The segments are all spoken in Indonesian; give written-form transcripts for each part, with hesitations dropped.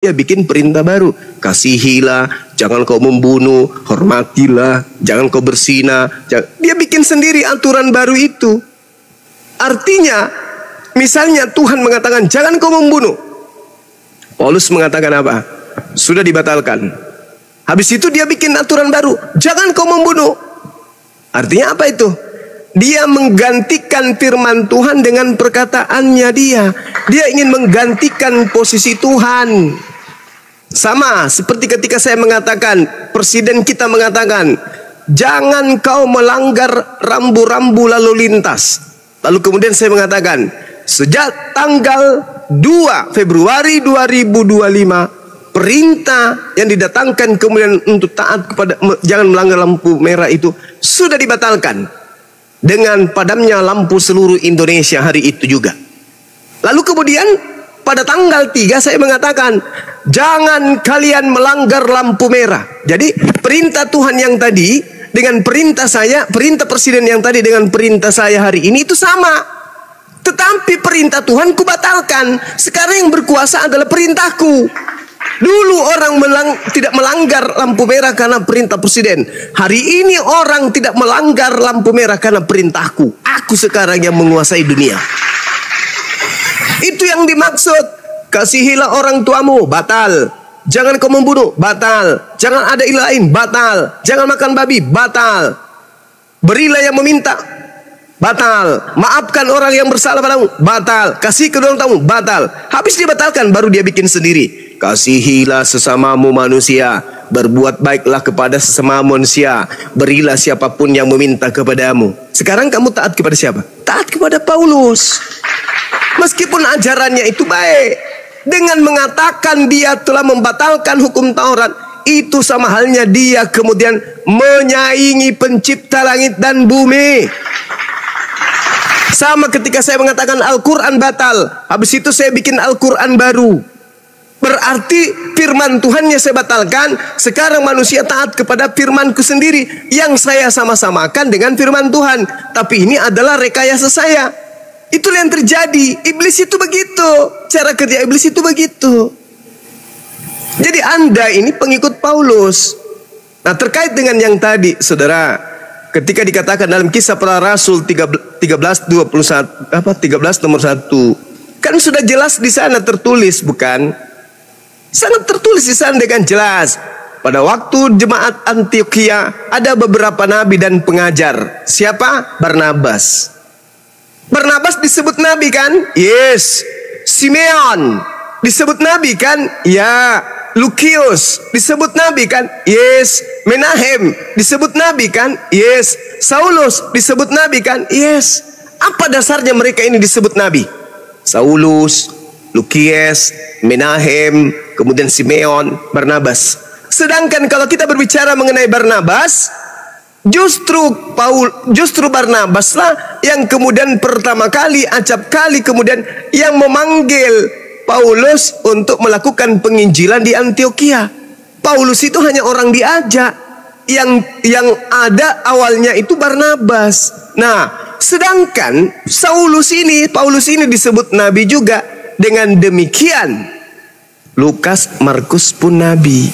Dia bikin perintah baru. Kasihilah, jangan kau membunuh, hormatilah, jangan kau berzina. Dia bikin sendiri aturan baru itu. Artinya, misalnya Tuhan mengatakan jangan kau membunuh. Paulus mengatakan apa? Sudah dibatalkan. Habis itu dia bikin aturan baru, jangan kau membunuh. Artinya apa itu? Dia menggantikan firman Tuhan dengan perkataannya dia. Dia ingin menggantikan posisi Tuhan. Sama seperti ketika saya mengatakan, presiden kita mengatakan, jangan kau melanggar rambu-rambu lalu lintas. Lalu kemudian saya mengatakan, sejak tanggal 2 Februari 2025, perintah yang didatangkan kemudian untuk taat kepada jangan melanggar lampu merah itu sudah dibatalkan dengan padamnya lampu seluruh Indonesia hari itu juga. Lalu kemudian pada tanggal 3 saya mengatakan, jangan kalian melanggar lampu merah. Jadi perintah Tuhan yang tadi dengan perintah saya, perintah presiden yang tadi dengan perintah saya hari ini itu sama. Tetapi perintah Tuhan kubatalkan. Sekarang yang berkuasa adalah perintahku. Dulu orang tidak melanggar lampu merah karena perintah presiden. Hari ini orang tidak melanggar lampu merah karena perintahku. Aku sekarang yang menguasai dunia. Itu yang dimaksud. Kasihilah orang tuamu, batal. Jangan kau membunuh, batal. Jangan ada ilah lain, batal. Jangan makan babi, batal. Berilah yang meminta, batal. Maafkan orang yang bersalah padamu, batal. Kasih kedua orang tamu, batal. Habis dibatalkan, baru dia bikin sendiri. Kasihilah sesamamu manusia, berbuat baiklah kepada sesama manusia, berilah siapapun yang meminta kepadamu. Sekarang kamu taat kepada siapa? Taat kepada Paulus. Meskipun ajarannya itu baik, dengan mengatakan dia telah membatalkan hukum Taurat, itu sama halnya dia kemudian menyaingi pencipta langit dan bumi. Sama ketika saya mengatakan Al-Quran batal, habis itu saya bikin Al-Quran baru. Berarti firman Tuhannya saya batalkan. Sekarang manusia taat kepada firmanku sendiri yang saya sama-samakan dengan firman Tuhan. Tapi ini adalah rekayasa saya. Itulah yang terjadi. Iblis itu begitu. Cara kerja iblis itu begitu. Jadi Anda ini pengikut Paulus. Nah, terkait dengan yang tadi, saudara, ketika dikatakan dalam Kisah Para Rasul 13 nomor 1, kan sudah jelas di sana tertulis, bukan? Sangat tertulis di sana dengan jelas. Pada waktu jemaat Antioquia ada beberapa nabi dan pengajar. Siapa? Barnabas. Barnabas disebut nabi kan? Yes. Simeon disebut nabi kan? Ya. Lukius disebut nabi kan? Yes. Menahem disebut nabi kan? Yes. Saulus disebut nabi kan? Yes. Apa dasarnya mereka ini disebut nabi? Saulus, Lukius, Menahem, kemudian Simeon, Barnabas. Sedangkan kalau kita berbicara mengenai Barnabas, justru Barnabas lah yang kemudian pertama kali, acap kali kemudian yang memanggil Paulus untuk melakukan penginjilan di Antioquia. Paulus itu hanya orang diajak. Yang ada awalnya itu Barnabas. Nah, sedangkan Paulus ini disebut nabi juga. Dengan demikian Lukas, Markus pun nabi.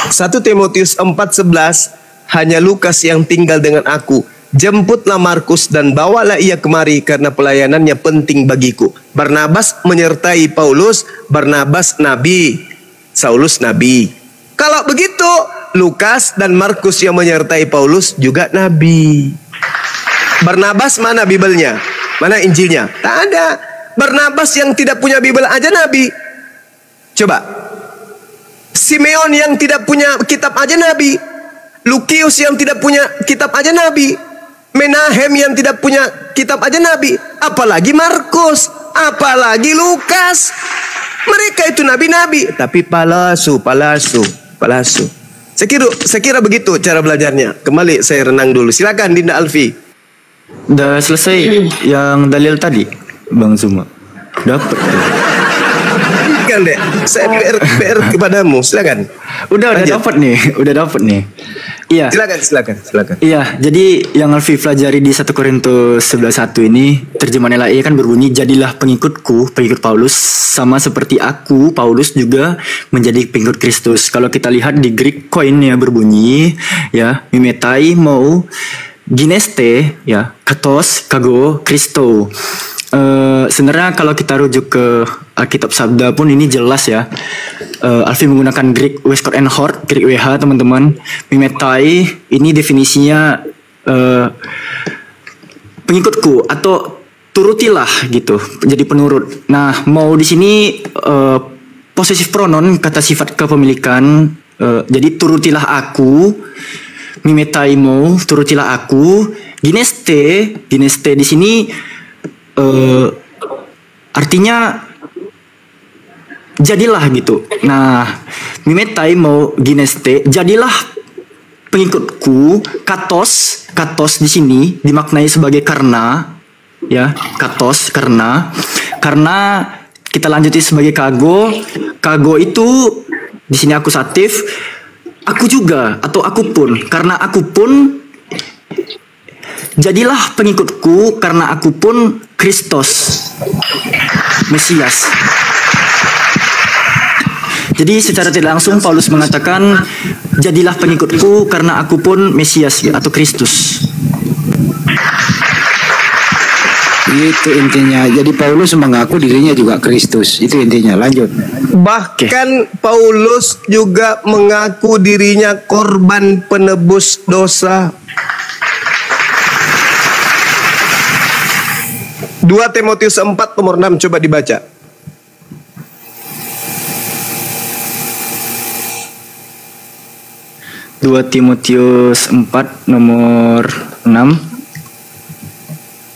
1 Timotius 4:11, hanya Lukas yang tinggal dengan aku. Jemputlah Markus dan bawalah ia kemari karena pelayanannya penting bagiku. Barnabas menyertai Paulus. Barnabas nabi, Saulus nabi. Kalau begitu Lukas dan Markus yang menyertai Paulus juga nabi. Barnabas mana Bibelnya? Mana Injilnya? Tak ada. Barnabas yang tidak punya Bibel aja nabi. Coba. Simeon yang tidak punya kitab aja nabi. Lukius yang tidak punya kitab aja nabi. Menahem yang tidak punya kitab aja nabi. Apalagi Markus, apalagi Lukas. Mereka itu nabi-nabi, tapi palsu. Saya kira begitu cara belajarnya. Kembali saya renang dulu. Silakan Dinda Alfi. Udah selesai yang dalil tadi, Bang Zuma. Dapat. Kan deh, saya PR kepadamu, silakan. Udah dapat nih. Iya. Silakan. Iya, jadi yang Alfi pelajari di 1 Korintus 11:1 ini terjemahan LAI kan berbunyi, jadilah pengikut Paulus, sama seperti aku Paulus juga menjadi pengikut Kristus. Kalau kita lihat di Greek koinnya berbunyi ya, mimetai mau gineste ya, katos kago Kristo. Sebenarnya kalau kita rujuk ke Alkitab Sabda pun ini jelas ya. Alfi menggunakan Greek Westcott and Hort, Greek WH teman-teman. Mimetai ini definisinya pengikutku atau turutilah gitu. Jadi penurut. Nah, mau di sini possessive pronoun, kata sifat kepemilikan. Jadi turutilah aku. Mimetai mau turutilah aku. Gineste di sini artinya jadilah gitu. Nah, mimetai mau gineste, jadilah pengikutku. Katos di sini dimaknai sebagai karena, ya, katos karena kita lanjutin sebagai kago itu di sini akusatif, aku juga atau aku pun, karena aku pun. Jadilah pengikutku karena aku pun Kristus, Mesias. Jadi secara tidak langsung Paulus mengatakan, jadilah pengikutku karena aku pun Mesias atau Kristus. Itu intinya. Jadi Paulus mengaku dirinya juga Kristus. Itu intinya. Lanjut. Bahkan Paulus juga mengaku dirinya korban penebus dosa. 2 Timotius 4 nomor 6, coba dibaca. Dua Timotius 4 nomor 6.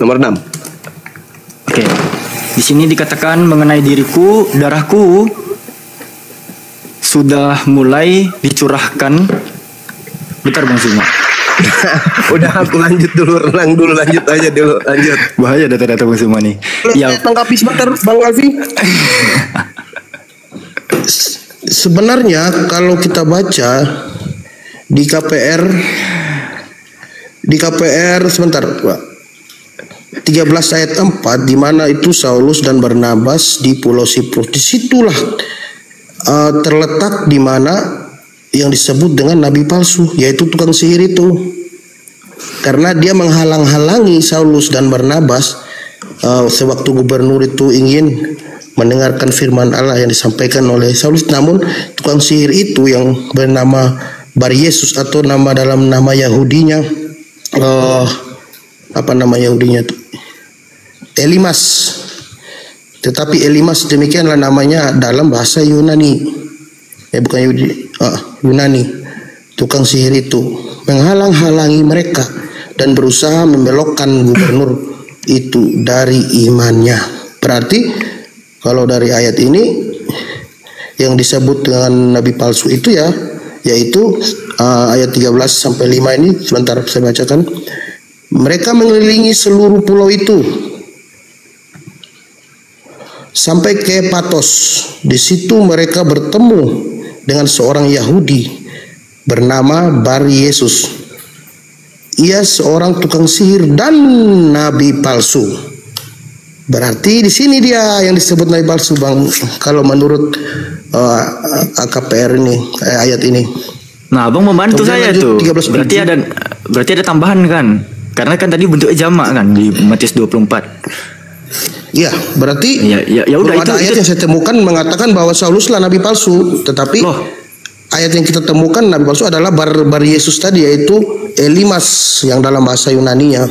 Nomor 6. Oke. Di sini dikatakan mengenai diriku, darahku sudah mulai dicurahkan. Bentar Bang Zuma. Udah aku lanjut dulu, lanjut aja dulu. Bahaya data-data Bang Zuma nih. Ya, tanggapi sebentar Bang Alfi. Sebenarnya kalau kita baca di KPR sebentar Pak, 13 ayat 4, di mana itu Saulus dan Barnabas di Pulau Siprus. Disitulah terletak di mana yang disebut dengan nabi palsu, yaitu tukang sihir itu. Karena dia menghalang-halangi Saulus dan Barnabas sewaktu gubernur itu ingin mendengarkan firman Allah yang disampaikan oleh Saulus. Namun tukang sihir itu yang bernama Bar Yesus atau nama dalam nama Yahudinya apa nama Yahudinya itu? Elimas. Tetapi Elimas demikianlah namanya dalam bahasa Yunani. Bukan Yahudi, Yunani. Tukang sihir itu menghalang-halangi mereka dan berusaha membelokkan gubernur itu dari imannya. Berarti kalau dari ayat ini yang disebut dengan nabi palsu itu ya, yaitu ayat 13 sampai 5 ini, sebentar saya bacakan. Mereka mengelilingi seluruh pulau itu sampai ke Patos. Di situ mereka bertemu dengan seorang Yahudi bernama Bar Yesus. Ia seorang tukang sihir dan nabi palsu. Berarti di sini dia yang disebut nabi palsu, Bang. Kalau menurut KPR ini ayat ini. Nah, Abang membantu saya tuh. Berarti ada tambahan kan? Karena kan tadi bentuknya jamak kan di Matius 24. Iya, berarti ya udah, ada ayat yang saya temukan mengatakan bahwa Sauluslah nabi palsu, tetapi ayat yang kita temukan nabi palsu adalah Bar Yesus tadi, yaitu Elimas yang dalam bahasa Yunani-nya.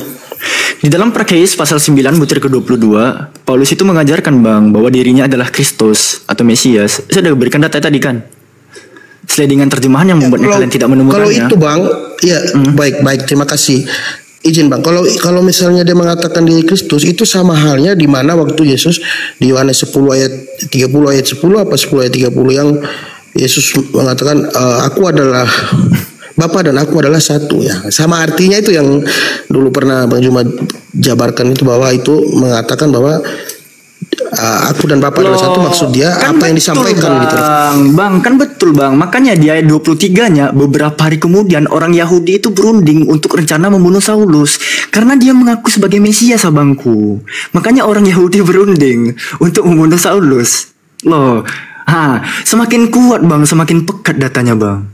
Di dalam Prakeis pasal 9 butir ke-22, Paulus itu mengajarkan Bang bahwa dirinya adalah Kristus atau Mesias. Saya sudah berikan data tadi kan. Sesuai dengan terjemahan yang membuat kalian tidak menemukannya. Kalau itu Bang, ya baik, terima kasih. Izin Bang, kalau misalnya dia mengatakan diri Kristus, itu sama halnya di mana waktu Yesus di Yohanes 10 ayat 30 ayat 10 apa 10 ayat 30 yang Yesus mengatakan aku adalah Bapa dan aku adalah satu, ya. Sama artinya itu yang dulu pernah Bang Juma jabarkan itu, bahwa itu mengatakan bahwa aku dan Bapak adalah satu, maksud dia Kan apa yang betul, disampaikan gitu. Bang, kan betul bang. Makanya di ayat 23-nya beberapa hari kemudian orang Yahudi itu berunding untuk rencana membunuh Saulus karena dia mengaku sebagai Mesias, abangku. Makanya orang Yahudi berunding untuk membunuh Saulus. Loh, semakin kuat bang, semakin pekat datanya bang.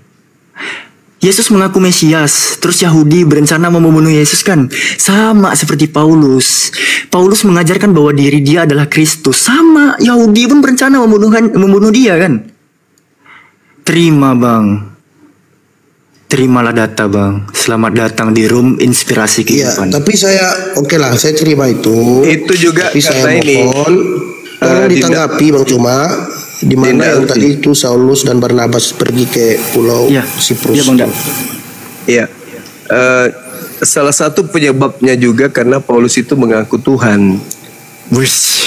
Yesus mengaku Mesias, terus Yahudi berencana mau membunuh Yesus kan? Sama seperti Paulus. Paulus mengajarkan bahwa diri dia adalah Kristus. Sama, Yahudi pun berencana membunuh dia kan? Terima bang. Terimalah data bang. Selamat datang di room inspirasi Iya, kehidupan. tapi saya oke lah, saya terima itu. Itu juga Tapi saya karena ini, mohon tolong ditanggapi Bang Cuma, di mana yang tadi itu Saulus dan Barnabas pergi ke pulau Iya, Siprus. iya bang. Iya. Salah satu penyebabnya juga karena Paulus itu mengaku Tuhan. Wis.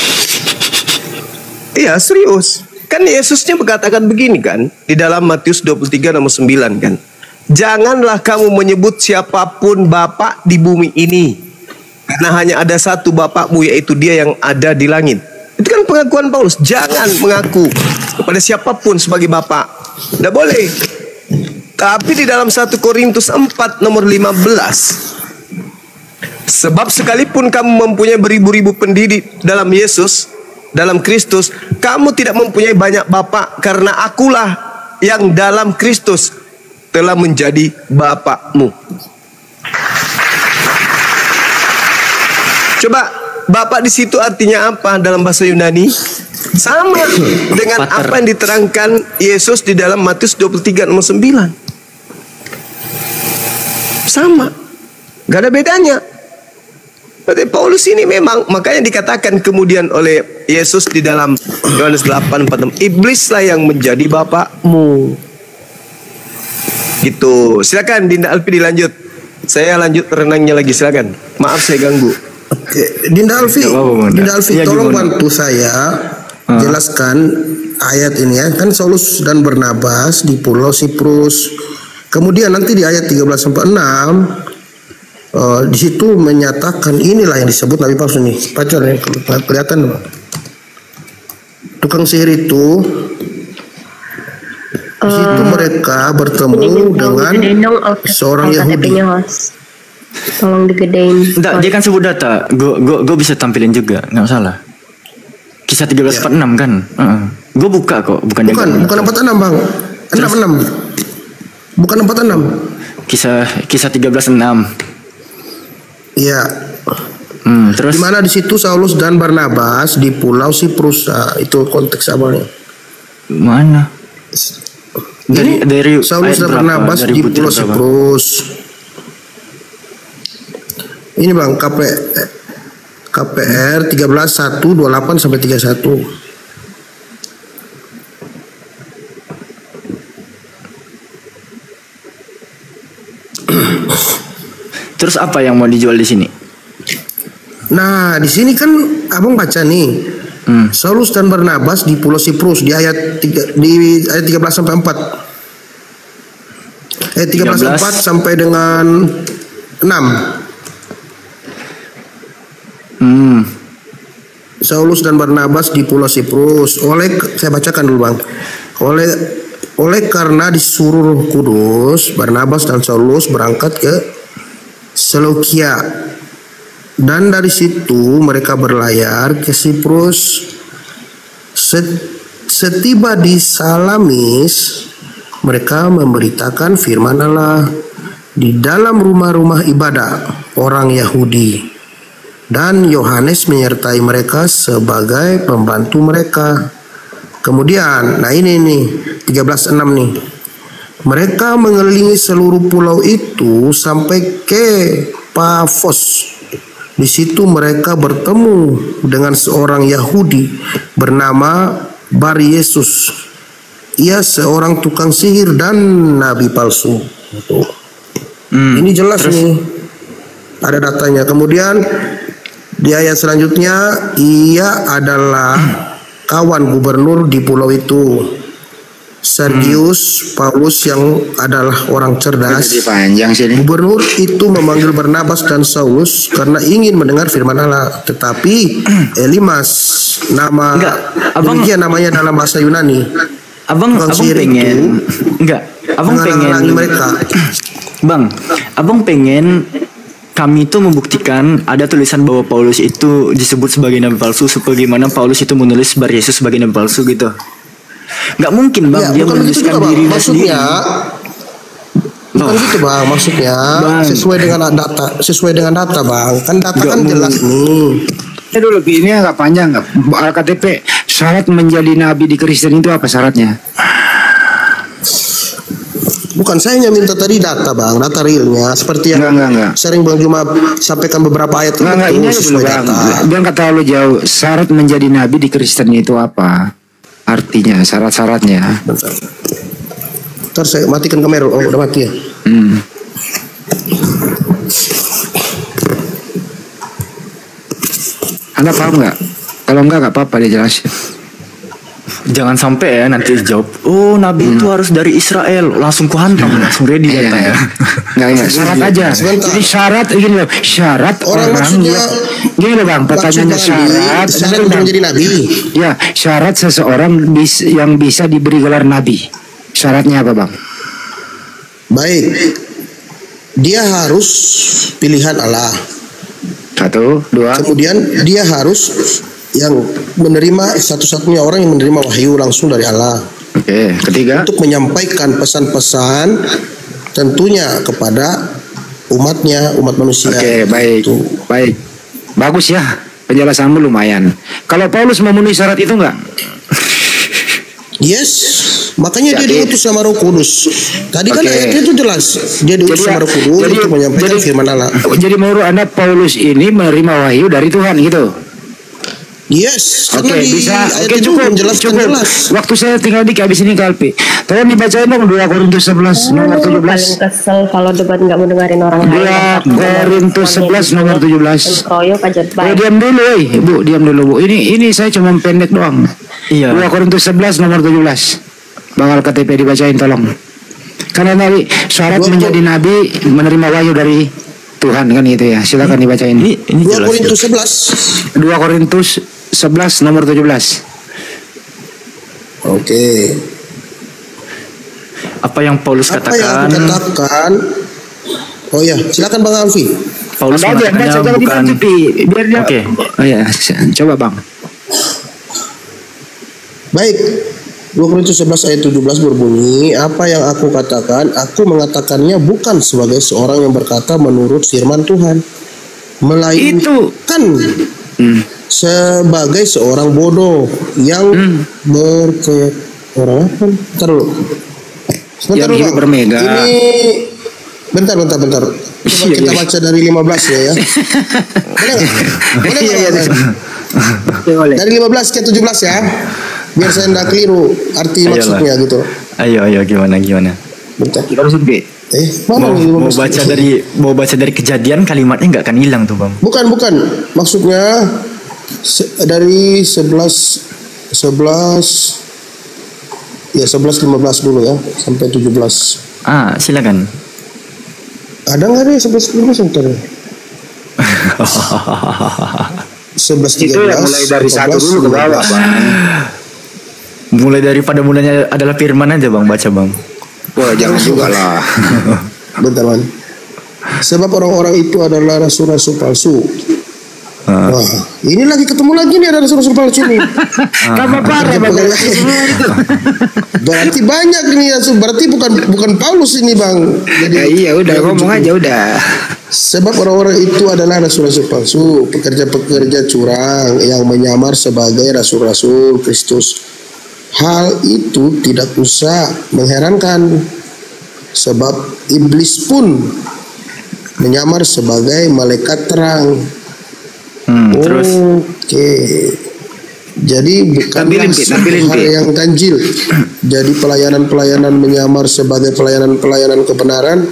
Iya, serius. Kan Yesusnya berkatakan begini kan, di dalam Matius 23 nomor 9 kan. Janganlah kamu menyebut siapapun Bapa di bumi ini, karena hanya ada satu Bapakmu, yaitu Dia yang ada di langit. Itu kan pengakuan Paulus. Jangan mengaku kepada siapapun sebagai Bapa. Tidak boleh. Tapi di dalam 1 Korintus 4 nomor 15, sebab sekalipun kamu mempunyai beribu-ribu pendidik dalam Yesus, dalam Kristus, kamu tidak mempunyai banyak bapa, karena akulah yang dalam Kristus telah menjadi bapakmu. Coba, bapak di situ artinya apa dalam bahasa Yunani? Sama dengan Pater. apa yang diterangkan Yesus di dalam Matius 23 nomor 9. Sama, gak ada bedanya. Berarti Paulus ini memang, makanya dikatakan kemudian oleh Yesus di dalam Yohanes 8:46, iblislah yang menjadi bapakmu. Gitu. Silakan Dinda Alfi dilanjut. Saya lanjut renangnya lagi, silakan. Maaf saya ganggu. Oke, Dinda Alfi, Gak apa-apa, Bang. Dinda Alfi, Iya, tolong gimana? bantu saya jelaskan ayat ini ya. Kan Saulus dan Barnabas di pulau Siprus. Kemudian nanti di ayat 13-6 di situ menyatakan inilah yang disebut Nabi palsu nih. Pacar ya, kelihatan Bang. Tukang sihir itu di situ mereka bertemu dengan seorang Yahudi. Tolong digedein. Enggak, dia kan sebut data. Gue bisa tampilin juga, nggak salah. Kisah 13:46 kan. Gue buka kok, bukan 46 Bang. 66. Bukan 46. Kisah 13:6. Iya. Terus Di mana di situ Saulus dan Barnabas di pulau Siprus. Itu konteks awalnya. mana? Dari Saulus ayat dan berapa? Barnabas Dari di butir pulau berapa? Siprus. Ini Bang, KPR 13:1-28 sampai 31. Terus apa yang mau dijual di sini? Nah, di sini kan Abang baca nih. Saulus dan Barnabas di pulau Siprus di ayat 13 sampai 4. Ayat 13 4 sampai dengan 6. Saulus dan Barnabas di pulau Siprus. Saya bacakan dulu Bang. Oleh karena disuruh Roh Kudus, Barnabas dan Saulus berangkat ke Seleukia. Dan dari situ mereka berlayar ke Siprus. Setiba di Salamis, mereka memberitakan firman Allah di dalam rumah-rumah ibadah orang Yahudi. Dan Yohanes menyertai mereka sebagai pembantu mereka. Kemudian, nah ini nih 13:6 nih. Mereka mengelilingi seluruh pulau itu sampai ke Pafos. Di situ mereka bertemu dengan seorang Yahudi bernama Bar Yesus. Ia seorang tukang sihir dan nabi palsu. Ini jelas nih, ada datanya. Kemudian di ayat selanjutnya, ia adalah kawan gubernur di pulau itu, Sergius Paulus, yang adalah orang cerdas. Jadi panjang sih ini. Gubernur itu memanggil Barnabas dan Saulus karena ingin mendengar firman Allah. Tetapi Elimas nama Enggak, abang- demikian namanya dalam bahasa Yunani. Abang Tukang abang sihir pengen enggak? Abang pengen menghalang-halangi mereka. Bang, abang pengen kami itu membuktikan ada tulisan bahwa Paulus itu disebut sebagai nabi palsu, sebagaimana Paulus itu menulis Bar Yesus sebagai nabi palsu gitu. Nggak mungkin bang, Ya, dia bukan begitu menuliskan juga, Bang. dirinya Maksudnya sendiri. bukan gitu bang, maksudnya Bang. sesuai dengan data bang, kan data Nggak kan jelas nih. Dulu ini agak panjang nggak? KTP syarat menjadi nabi di Kristen itu apa syaratnya? Bukan saya yang minta tadi data bang, data realnya seperti yang Enggak. sering Bang Juma sampaikan beberapa ayat itu Enggak, ini aja dulu sesuai bang. data. Biar nggak terlalu jauh. Syarat menjadi nabi di Kristen itu apa? Artinya, syarat-syaratnya. Bentar. Ntar saya matikan kamera. Oh udah mati ya. Anda paham nggak? Kalau nggak apa-apa dia jelasin. Jangan sampai ya nanti jawab, oh nabi itu harus dari Israel, langsung kuhantam, langsung ready datanya. Nggak, syarat aja. Sebentar. Jadi syarat gini loh, syarat Orang maksudnya gini loh bang, pertanyaannya syarat syarat untuk menjadi nabi. Ya, syarat seseorang yang bisa diberi gelar nabi. Syaratnya apa bang? Baik, dia harus pilihan Allah. 1, 2. Kemudian dia harus yang menerima satu-satunya orang yang menerima wahyu langsung dari Allah Oke, ketiga. untuk menyampaikan pesan-pesan tentunya kepada umatnya, umat manusia. Oke, baik. Itu. Baik. Bagus ya. Penjelasanmu lumayan. Kalau Paulus memenuhi syarat itu enggak? Yes, makanya dia Jadi- diutus sama Roh Kudus. Tadi kan Oke. ayatnya itu jelas. Dia diutus sama Roh Kudus untuk menyampaikan firman Allah. Jadi menurut Anda Paulus ini menerima wahyu dari Tuhan gitu? Yes, Oke, karena di bisa. ayat Oke, itu cukup. menjelaskan jelas. Waktu saya tinggal di habis ini Kalpi. Tolong dibacain dong 2 Korintus 11 nomor Paling 17. kesel kalau debat nggak mau dengerin orang 2 Korintus 11 nomor 17. Kroyok aja Oh, baik. diam dulu, Bu, diam dulu, Bu. Ini saya cuma pendek doang. Iya. 2 Korintus 11 nomor 17. Bakal KTP dibacain tolong. Karena nabi syarat menjadi nabi menerima wahyu dari Tuhan kan gitu ya. Silakan dibacain. Ini 2 jelas. Korintus 11. 2 Korintus 11 nomor 17. Oke. Apa yang Paulus Apa yang katakan? aku katakan? Oh ya, silakan Bang Alfi. Paulus Anda aja, mengatakannya jangan bukan. dibantu, biar dia. Oke. Oh ya, coba Bang. Baik. 2 Korintus 11 ayat 17 berbunyi, apa yang aku katakan, aku mengatakannya bukan sebagai seorang yang berkata menurut firman Tuhan, melainkan sebagai seorang bodoh yang orang apa? Bentar dulu. Sebentar Yang dulu, hidup Bang. bermega. Ini bentar. Coba kita baca dari 15 ya. Boleh nggak? Boleh nggak? Boleh. Dari 15 ke 17 ya. Biar saya tidak keliru arti Ayolah. maksudnya gitu. Ayo gimana? Bentar. Terus B. Mana nih Mau 15? baca dari kejadian kalimatnya nggak akan hilang tuh bang. Bukan. Maksudnya dari 11 ya 11-15 dulu ya sampai 17. Silakan. Ada nggak deh 11-15 bentar. 11-13. Itu yang mulai dari 1 dulu ke bawah, Bang. Mulai daripada mulanya adalah firman aja bang, baca bang. Wah, jangan juga lah. Bentar man. Sebab orang-orang itu adalah rasul-rasul palsu. Wah, ini lagi ketemu lagi nih ada rasul-rasul palsu nih. Kamu parah Bang. Berarti banyak ini rasul. Berarti bukan Paulus ini bang. Jadi, Ya, iya udah ngomong aja udah. sebab orang-orang itu adalah rasul-rasul palsu, pekerja-pekerja curang yang menyamar sebagai rasul-rasul Kristus. Hal itu tidak usah mengherankan, sebab iblis pun menyamar sebagai malaikat terang. Terus Oke. Jadi bukanlah tampilin, hal Pi. yang ganjil. Jadi pelayanan-pelayanan menyamar sebagai pelayanan-pelayanan kebenaran,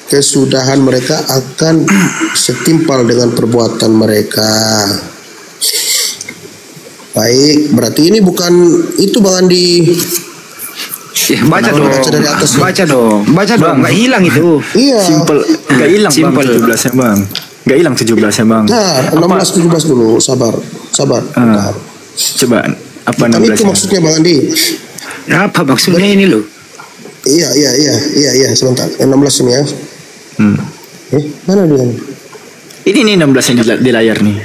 kesudahan mereka akan setimpal dengan perbuatan mereka. Baik, berarti ini bukan itu Bang Andi. Ya, baca dong. Baca dari atas, ya. Baca dong. Nggak hilang itu. Iya. simple, nggak hilang bang Simple. 17-nya bang. Nggak hilang 17-nya bang. Nah, 16-17 dulu, sabar. Bentar. Coba apa Bukan 16 itu -nya? maksudnya Bang Andi. Apa maksudnya ini loh? Iya, sebentar. Yang 16 ini ya. Mana dia? Ini nih 16 yang di layar nih.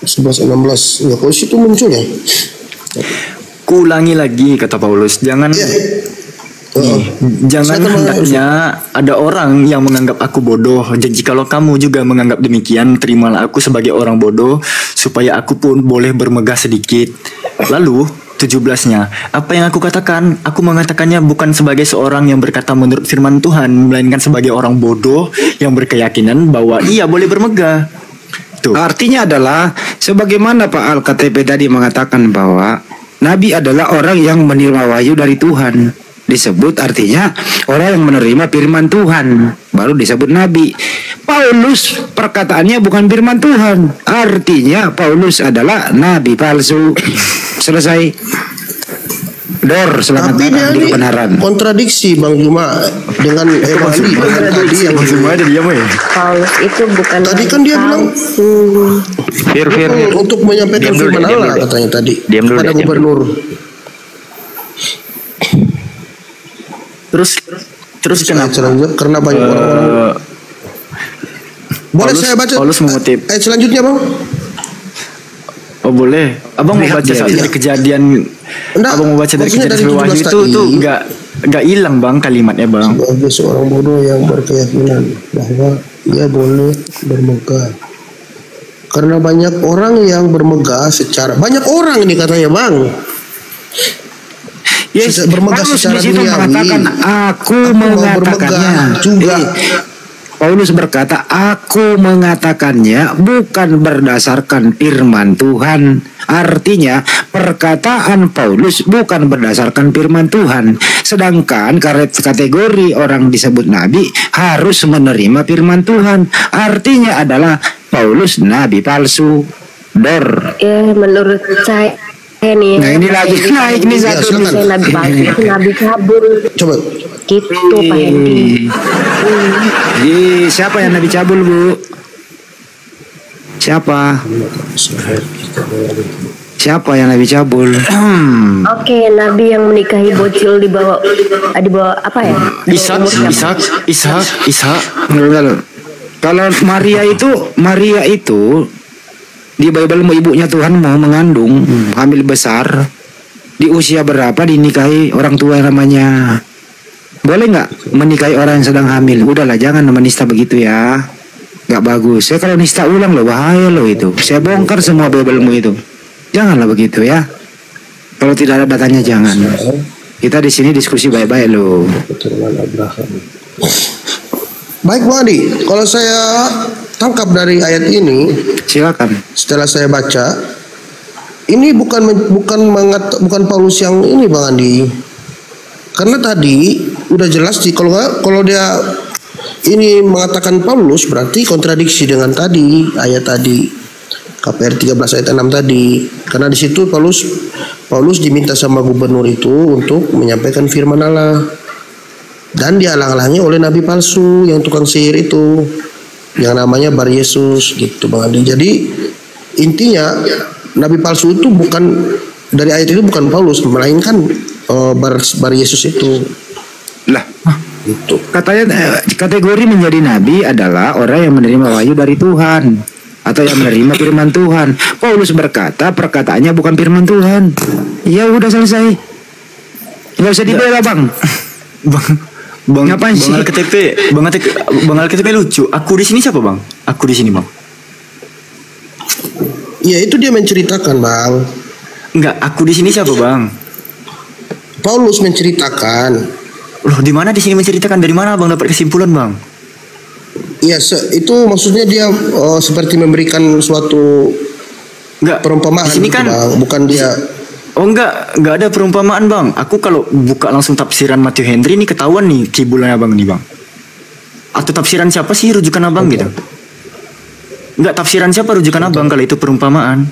11 16. Ya, kalau situ muncul ya. Kuulangi lagi kata Paulus, jangan Iya. jangan Saya hendaknya ada orang yang menganggap aku bodoh. Jadi kalau kamu juga menganggap demikian, terimalah aku sebagai orang bodoh supaya aku pun boleh bermegah sedikit. Lalu 17-nya, apa yang aku katakan? Aku mengatakannya bukan sebagai seorang yang berkata menurut firman Tuhan, melainkan sebagai orang bodoh yang berkeyakinan bahwa ia boleh bermegah. Tuh. Artinya adalah sebagaimana Pak Al-KTP tadi mengatakan bahwa Nabi adalah orang yang menerima wahyu dari Tuhan. Disebut artinya orang yang menerima firman Tuhan, baru disebut Nabi. Paulus perkataannya bukan firman Tuhan. Artinya Paulus adalah nabi palsu. Selesai. Dor, selamat Tapi dia datang di ini kebenaran. kontradiksi Bang Juma dengan Bang Andi dengan tadi yang Semua ada diam ya. Paulus itu bukan Tadi kan dia bilang Fir. untuk menyampaikan Diam dulu, firman diam Allah dulu. katanya tadi Diam dulu, pada diam dulu. gubernur. Terus kenapa? Ayat selanjutnya karena banyak orang-orang. Boleh Paulus- saya baca Paulus mengutip. ayat selanjutnya Bang? Oh boleh. Abang mau baca saat dari kejadian. Enggak, Abang mau baca dari maksudnya kejadian dari Wahyu 17 itu tadi. tuh nggak hilang bang kalimatnya bang. Sebagai seorang bodoh yang berkeyakinan bahwa ia boleh bermegah. Karena banyak orang yang bermegah secara banyak orang ini katanya Bang. Yes, Bermegah Paulus secara di situ duniawi. mengatakan aku mau mengatakannya bermegah juga. Paulus berkata aku mengatakannya bukan berdasarkan firman Tuhan. Artinya perkataan Paulus bukan berdasarkan firman Tuhan. Sedangkan kategori orang disebut nabi harus menerima firman Tuhan. Artinya adalah Paulus nabi palsu. Dor. ya menurut saya nih. Nah, ini lagi naik nih Ya, satu. silakan. Saya nabi palsu itu nabi cabul Coba gitu Pak Hendy. Siapa yang nabi cabul, Bu? Siapa? Siapa yang nabi cabul? Oke, nabi yang menikahi bocil di bawah apa ya? Ishak. Kalau Maria itu di Bible mau ibunya Tuhan mau mengandung, hamil besar, di usia berapa dinikahi orang tua yang namanya? Boleh nggak menikahi orang yang sedang hamil? Udahlah, jangan menista begitu ya, nggak bagus. Saya kalau nista ulang loh, bahaya loh itu. Saya bongkar semua Biblemu itu. Janganlah begitu ya. Kalau tidak ada datanya jangan. Kita di sini diskusi baik-baik loh. keturunan Abraham. Baik Bang Andi, kalau saya tangkap dari ayat ini, Silakan. setelah saya baca, ini bukan Paulus yang ini Bang Andi. Karena tadi udah jelas kalau dia ini mengatakan Paulus berarti kontradiksi dengan tadi ayat tadi KPR 13 ayat 6 tadi. Karena di situ Paulus diminta sama gubernur itu untuk menyampaikan firman Allah. Dan dihalang-halangi oleh nabi palsu yang tukang sihir itu yang namanya Bar Yesus gitu Bang Andi. Jadi intinya nabi palsu itu bukan dari ayat itu bukan Paulus melainkan Bar Yesus itu. Lah, Gitu. katanya kategori menjadi nabi adalah orang yang menerima wahyu dari Tuhan atau yang menerima firman Tuhan. Paulus berkata perkataannya bukan firman Tuhan. Ya udah selesai. Nggak usah dibela bang. Bang Ngapain sih? Bang Alktp lucu. Aku di sini siapa bang? Aku di sini bang. Ya itu dia menceritakan Bang. Enggak, aku di sini siapa bang? Paulus menceritakan. Loh di mana di sini menceritakan? Dari mana bang dapat kesimpulan bang? Ya itu maksudnya dia seperti memberikan suatu Enggak. perumpamaan Di sini gitu, kan. Bang. Bukan dia. Oh enggak ada perumpamaan bang. Aku kalau buka langsung tafsiran Matthew Henry ini ketahuan nih kibulannya abang nih bang. Atau tafsiran siapa sih rujukan abang gitu? Enggak, tafsiran siapa rujukan abang kalau itu perumpamaan?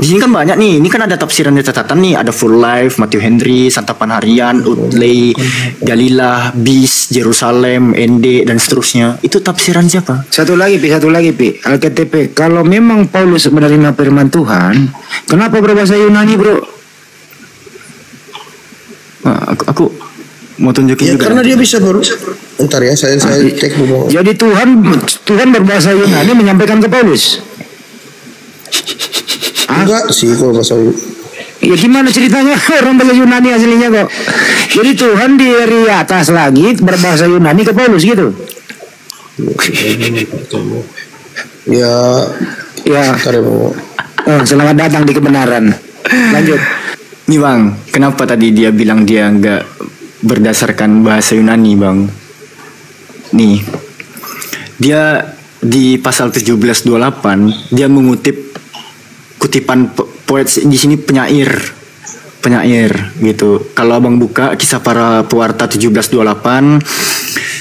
Di sini kan banyak nih. Ini kan ada tafsirannya catatan nih. Ada Full Life, Matthew Henry, Santapan Harian, Utley, Galilah, Bis, Jerusalem, ND dan seterusnya. Itu tafsiran siapa? Satu lagi Pi. Alkitab. Kalau memang Paulus menerima firman Tuhan, kenapa berbahasa Yunani, bro? Aku mau tunjukin Ya juga. karena dia bisa Bentar ya, saya cek dulu. Jadi Tuhan berbahasa Yunani menyampaikan ke Paulus. Enggak sih kalau bahasa Ya gimana ceritanya orang bahasa Yunani aslinya kok. Jadi Tuhan dari atas langit berbahasa Yunani ke Paulus gitu. Ya bentar ya, Bang. Selamat datang di kebenaran. Lanjut. Nih Bang, kenapa tadi dia bilang dia nggak berdasarkan bahasa Yunani Bang? Nih, dia di pasal 17:28 dia mengutip kutipan poet di sini penyair gitu. Kalau Abang buka Kisah Para Pewarta 17:28,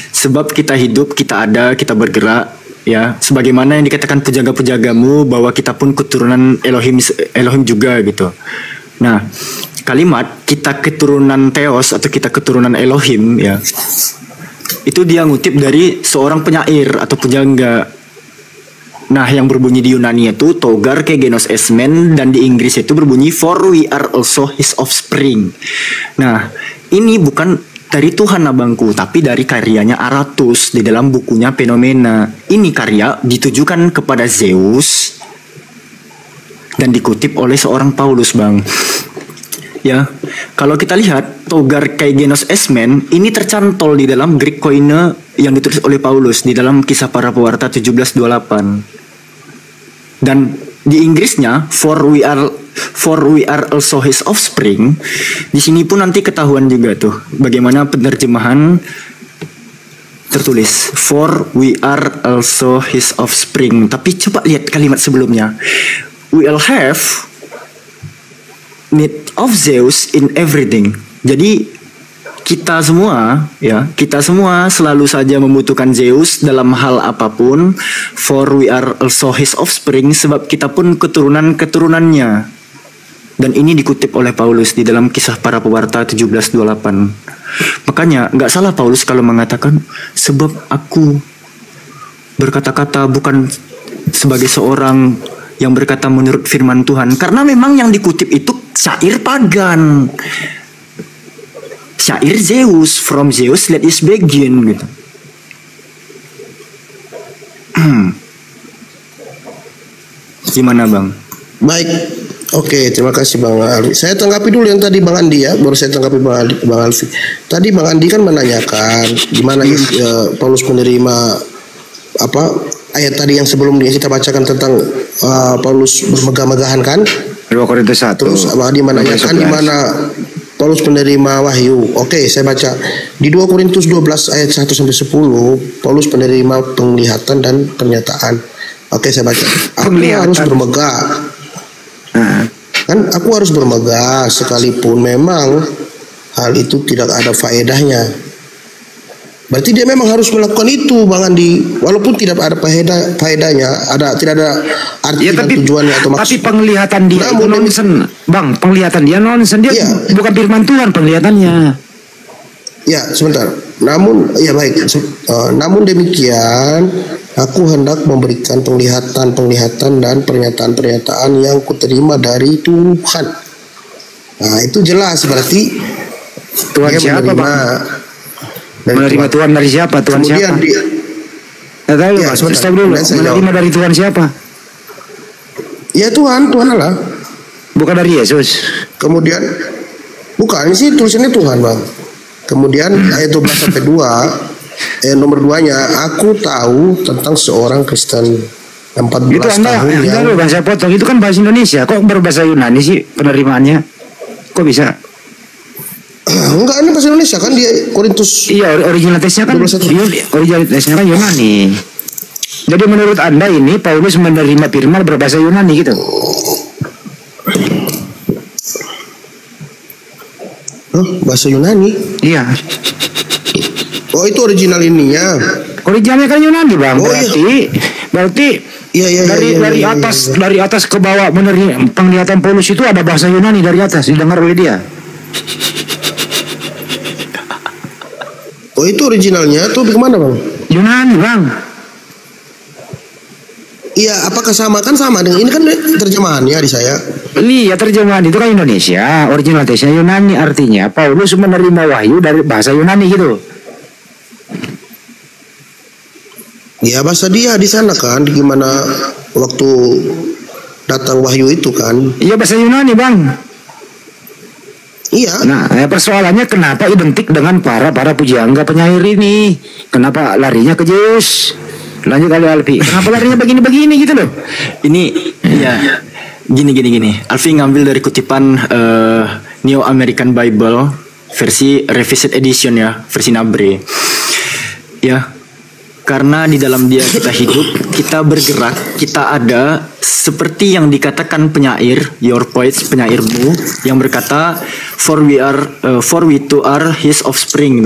sebab kita hidup, kita ada, kita bergerak, ya, sebagaimana yang dikatakan pujaga-pujagamu bahwa kita pun keturunan Elohim juga gitu. Nah, kalimat kita keturunan Theos atau kita keturunan Elohim, ya, itu dia ngutip dari seorang penyair atau pujangga. Nah, yang berbunyi di Yunani itu Togar ke genos esmen, dan di Inggris itu berbunyi for we are also his offspring. Nah, ini bukan dari Tuhan abangku, tapi dari karyanya Aratus di dalam bukunya Fenomena. Ini karya ditujukan kepada Zeus dan dikutip oleh seorang Paulus, Bang. Ya, kalau kita lihat Togar Kaigenos Esmen ini tercantol di dalam Greek Koine yang ditulis oleh Paulus di dalam Kisah Para Pewarta 17:28. Dan di Inggrisnya for we are also his offspring. Di sini pun nanti ketahuan juga tuh bagaimana penerjemahan tertulis for we are also his offspring. Tapi coba lihat kalimat sebelumnya. We'll have need of Zeus in everything. Jadi kita semua selalu saja membutuhkan Zeus dalam hal apapun. For we are also his offspring, sebab kita pun keturunannya. Dan ini dikutip oleh Paulus di dalam Kisah Para Pewarta 17:28. Makanya nggak salah Paulus kalau mengatakan sebab aku berkata-kata bukan sebagai seorang yang berkata menurut firman Tuhan, karena memang yang dikutip itu syair pagan, syair Zeus, from Zeus let us begin gitu. Gimana Bang? Baik, oke, terima kasih Bang Ali. Saya tanggapi dulu yang tadi Bang Andi ya, baru saya tanggapi Bang Alfi. Tadi Bang Andi kan menanyakan gimana Paulus menerima apa ayat tadi yang sebelum kita bacakan tentang Paulus bermegah-megahan kan? 2 Korintus 1. Terus Bang Andi menanyakan di mana Paulus menerima wahyu. Oke, saya baca di 2 Korintus 12 ayat 1 sampai 10, Paulus menerima penglihatan dan pernyataan. Oke, saya baca. Aku harus bermegah. Kan aku harus bermegah sekalipun memang hal itu tidak ada faedahnya. Berarti dia memang harus melakukan itu, Bang Andi, walaupun tidak ada faedahnya, tidak ada arti dan tujuannya atau maksud. Tapi penglihatan dia itu nonsen, Bang. Penglihatan dia nonsen, dia bukan firman Tuhan penglihatannya. Ya, sebentar. Namun, ya baik. Namun demikian, aku hendak memberikan penglihatan dan pernyataan-pernyataan yang kuterima dari Tuhan. Nah, itu jelas berarti Tuhan dia siapa, menerima. Menerima Tuhan dari siapa? Tuhan kemudian siapa? Menerima dari Tuhan siapa? Ya Tuhan Allah. Bukan dari Yesus. Kemudian bukan, ini sih tulisannya Tuhan, Bang. Kemudian ayat 12 sampai 2, nomor 2-nya, aku tahu tentang seorang Kristen 14 itu tahun yang Bang, saya potong, itu kan bahasa Indonesia, kok berbahasa Yunani sih penerimaannya? Kok bisa? Enggak, ini bahasa Indonesia kan di Korintus. Iya, original teksnya kan Yunani. Jadi menurut Anda ini Paulus menerima firman berbahasa Yunani gitu? Bahasa Yunani? Iya. Oh, itu original ininya. Originalnya kan Yunani, Bang. Oh, berarti Iya. Dari atas ke bawah menurut penglihatan Paulus itu ada bahasa Yunani dari atas didengar oleh dia. Oh itu originalnya tuh bagaimana bang? Yunani bang. Iya, apakah sama? Kan sama dengan ini kan terjemahannya di saya. Iya terjemahan itu kan Indonesia, original teksnya Yunani, artinya Paulus menerima wahyu dari bahasa Yunani gitu. Ya bahasa dia di sana kan, gimana waktu datang wahyu itu kan? Iya bahasa Yunani bang. Iya. Nah persoalannya kenapa identik dengan para pujangga penyair ini? Kenapa larinya ke Zeus? Lanjut kali Alfi. Kenapa larinya begini gitu loh? Ini ya gini. Alfi ngambil dari kutipan New American Bible versi Revised Edition ya, versi Nabre. Ya, karena di dalam dia kita hidup, kita bergerak, kita ada seperti yang dikatakan penyair, your poets, penyairmu yang berkata for we too are his offspring,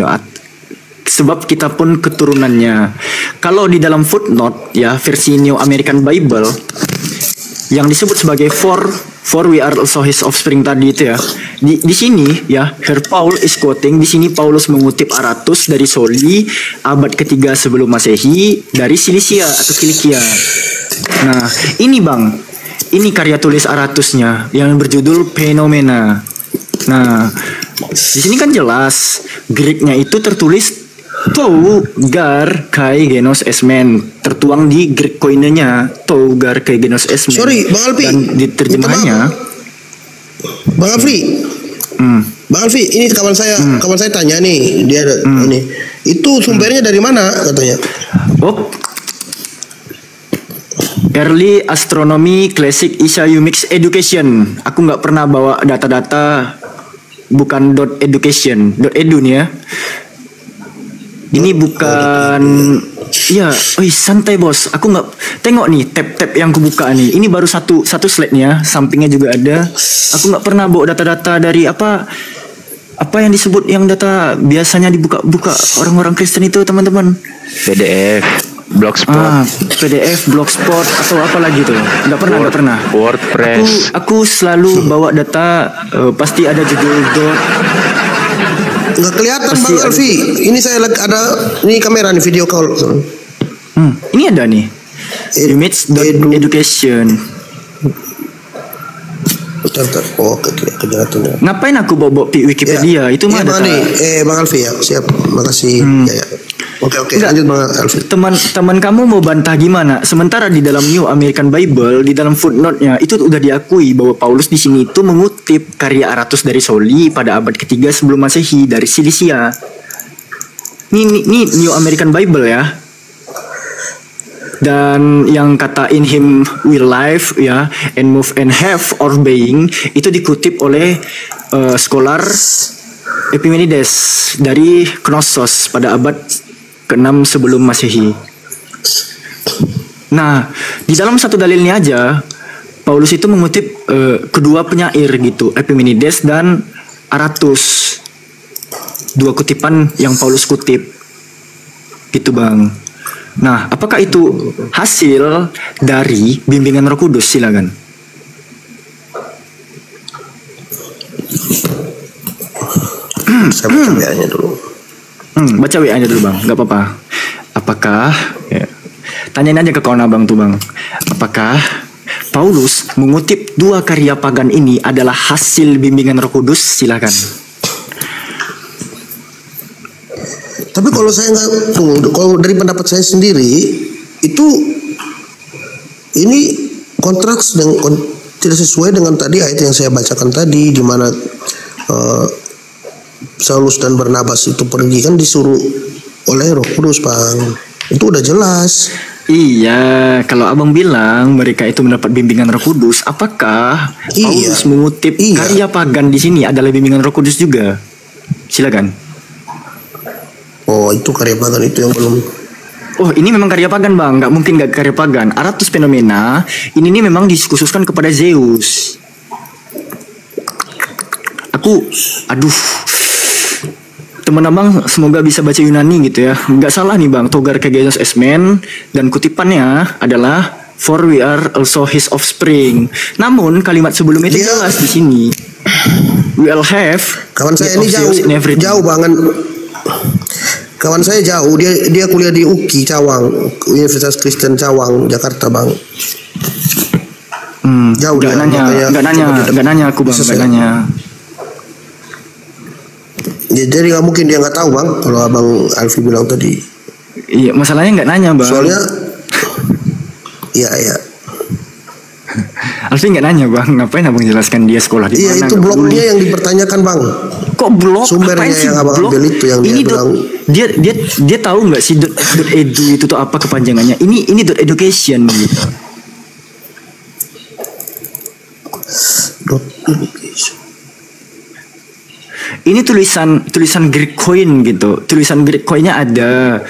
sebab kita pun keturunannya. Kalau di dalam footnote ya versi New American Bible yang disebut sebagai for we are also his offspring tadi itu ya. Di sini ya here Paul is quoting, di sini Paulus mengutip Aratus dari Soli abad ketiga sebelum Masehi dari Silisia atau Kilikia. Nah, ini Bang. Ini karya tulis Aratusnya yang berjudul Phenomena. Nah, di sini kan jelas Greeknya itu tertulis tou gar kai genos esmen, tertuang di Greek koinenya tou gar kai genos esmen. Sorry, Bang Alfi. Dan di terjemahannya Bang Alfi. Bang Alfi, ini kawan saya tanya nih, dia ini. Itu sumbernya dari mana katanya? Oh. Early Astronomy Classic Isaiah Mix Education. Aku nggak pernah bawa data-data, bukan .education, .edu nih ya. Ini bukan, ya, santai bos. Aku nggak tengok nih tab-tab yang kubuka nih. Ini baru satu slide-nya, sampingnya juga ada. Aku nggak pernah bawa data-data dari apa yang disebut yang data biasanya dibuka-buka orang-orang Kristen itu teman-teman. PDF, Blogspot, PDF, Blogspot atau apa lagi tuh? Nggak pernah. WordPress. Aku selalu bawa data, pasti ada judul Nggak kelihatan Bang Alfi. Ini saya ada ini kamera nih, video call. Ini ada nih. Image.education. Bentar. Oh, kelihatan. Ngapain aku bawa Wikipedia? Itu mah ada. Bang Alfi ya. Siap. Makasih. Ya. Oke. Lanjut Bang Alfi. Teman kamu mau bantah gimana? Sementara di dalam New American Bible, di dalam footnote-nya itu udah diakui bahwa Paulus di sini itu mengutip karya Aratus dari Soli pada abad ketiga sebelum Masehi dari Silisia. Ini New American Bible ya. Dan yang kata in him we live ya and move and have our being itu dikutip oleh scholar Epimenides dari Knossos pada abad ke-6 sebelum Masehi. Nah, di dalam satu dalilnya aja Paulus itu mengutip kedua penyair gitu, Epimenides dan Aratus. Dua kutipan yang Paulus kutip. Gitu, Bang. Nah, apakah itu hasil dari bimbingan Roh Kudus? Silakan. Saya baca WA-nya dulu. Baca WA-nya dulu Bang, nggak apa-apa. Apakah ya, tanyain aja ke kawan abang tuh Bang. Apakah Paulus mengutip dua karya pagan ini adalah hasil bimbingan Roh Kudus? Silakan. Tapi kalau saya kalau dari pendapat saya sendiri itu ini kontrak tidak sesuai dengan tadi ayat yang saya bacakan tadi, di mana Saulus dan Barnabas itu pergi kan disuruh oleh Roh Kudus, Bang. Itu udah jelas. Iya, kalau abang bilang mereka itu mendapat bimbingan Roh Kudus, apakah Paulus mengutip karya pagan di sini adalah bimbingan Roh Kudus juga? Silakan. Oh, itu karya pagan itu yang belum. Oh, ini memang karya pagan Bang, nggak mungkin nggak karya pagan. Aratus Phenomena ini memang dikhususkan kepada Zeus. Teman abang semoga bisa baca Yunani gitu ya. Nggak salah nih Bang, Togar Kegenos Esmen dan kutipannya adalah For we are also his offspring. Namun kalimat sebelumnya itu Dia- jelas di sini. We all have. Kawan saya the ini of Zeus in everything. jauh banget. Kawan saya jauh, dia kuliah di UKI Cawang, Universitas Kristen Cawang, Jakarta bang. Jauh Nggak dia, makanya nggak nanya aku bang, bisa nggak saya- nanya. Ya, jadi nggak mungkin dia nggak tahu bang, kalau abang Alfi bilang tadi. Iya, masalahnya nggak nanya bang. Soalnya, iya. Alfi nggak nanya bang, ngapain abang jelaskan dia sekolah di Iya mana? itu nggak blognya peduli. yang dipertanyakan bang. Kok blog? Sumbernya Apaan sih yang abang blog? ambil itu yang dia Ini bilang. dia tahu nggak sih .edu itu tuh apa kepanjangannya? Ini .education gitu. Ini tulisan Greek coin gitu. Tulisan Greek coinnya ada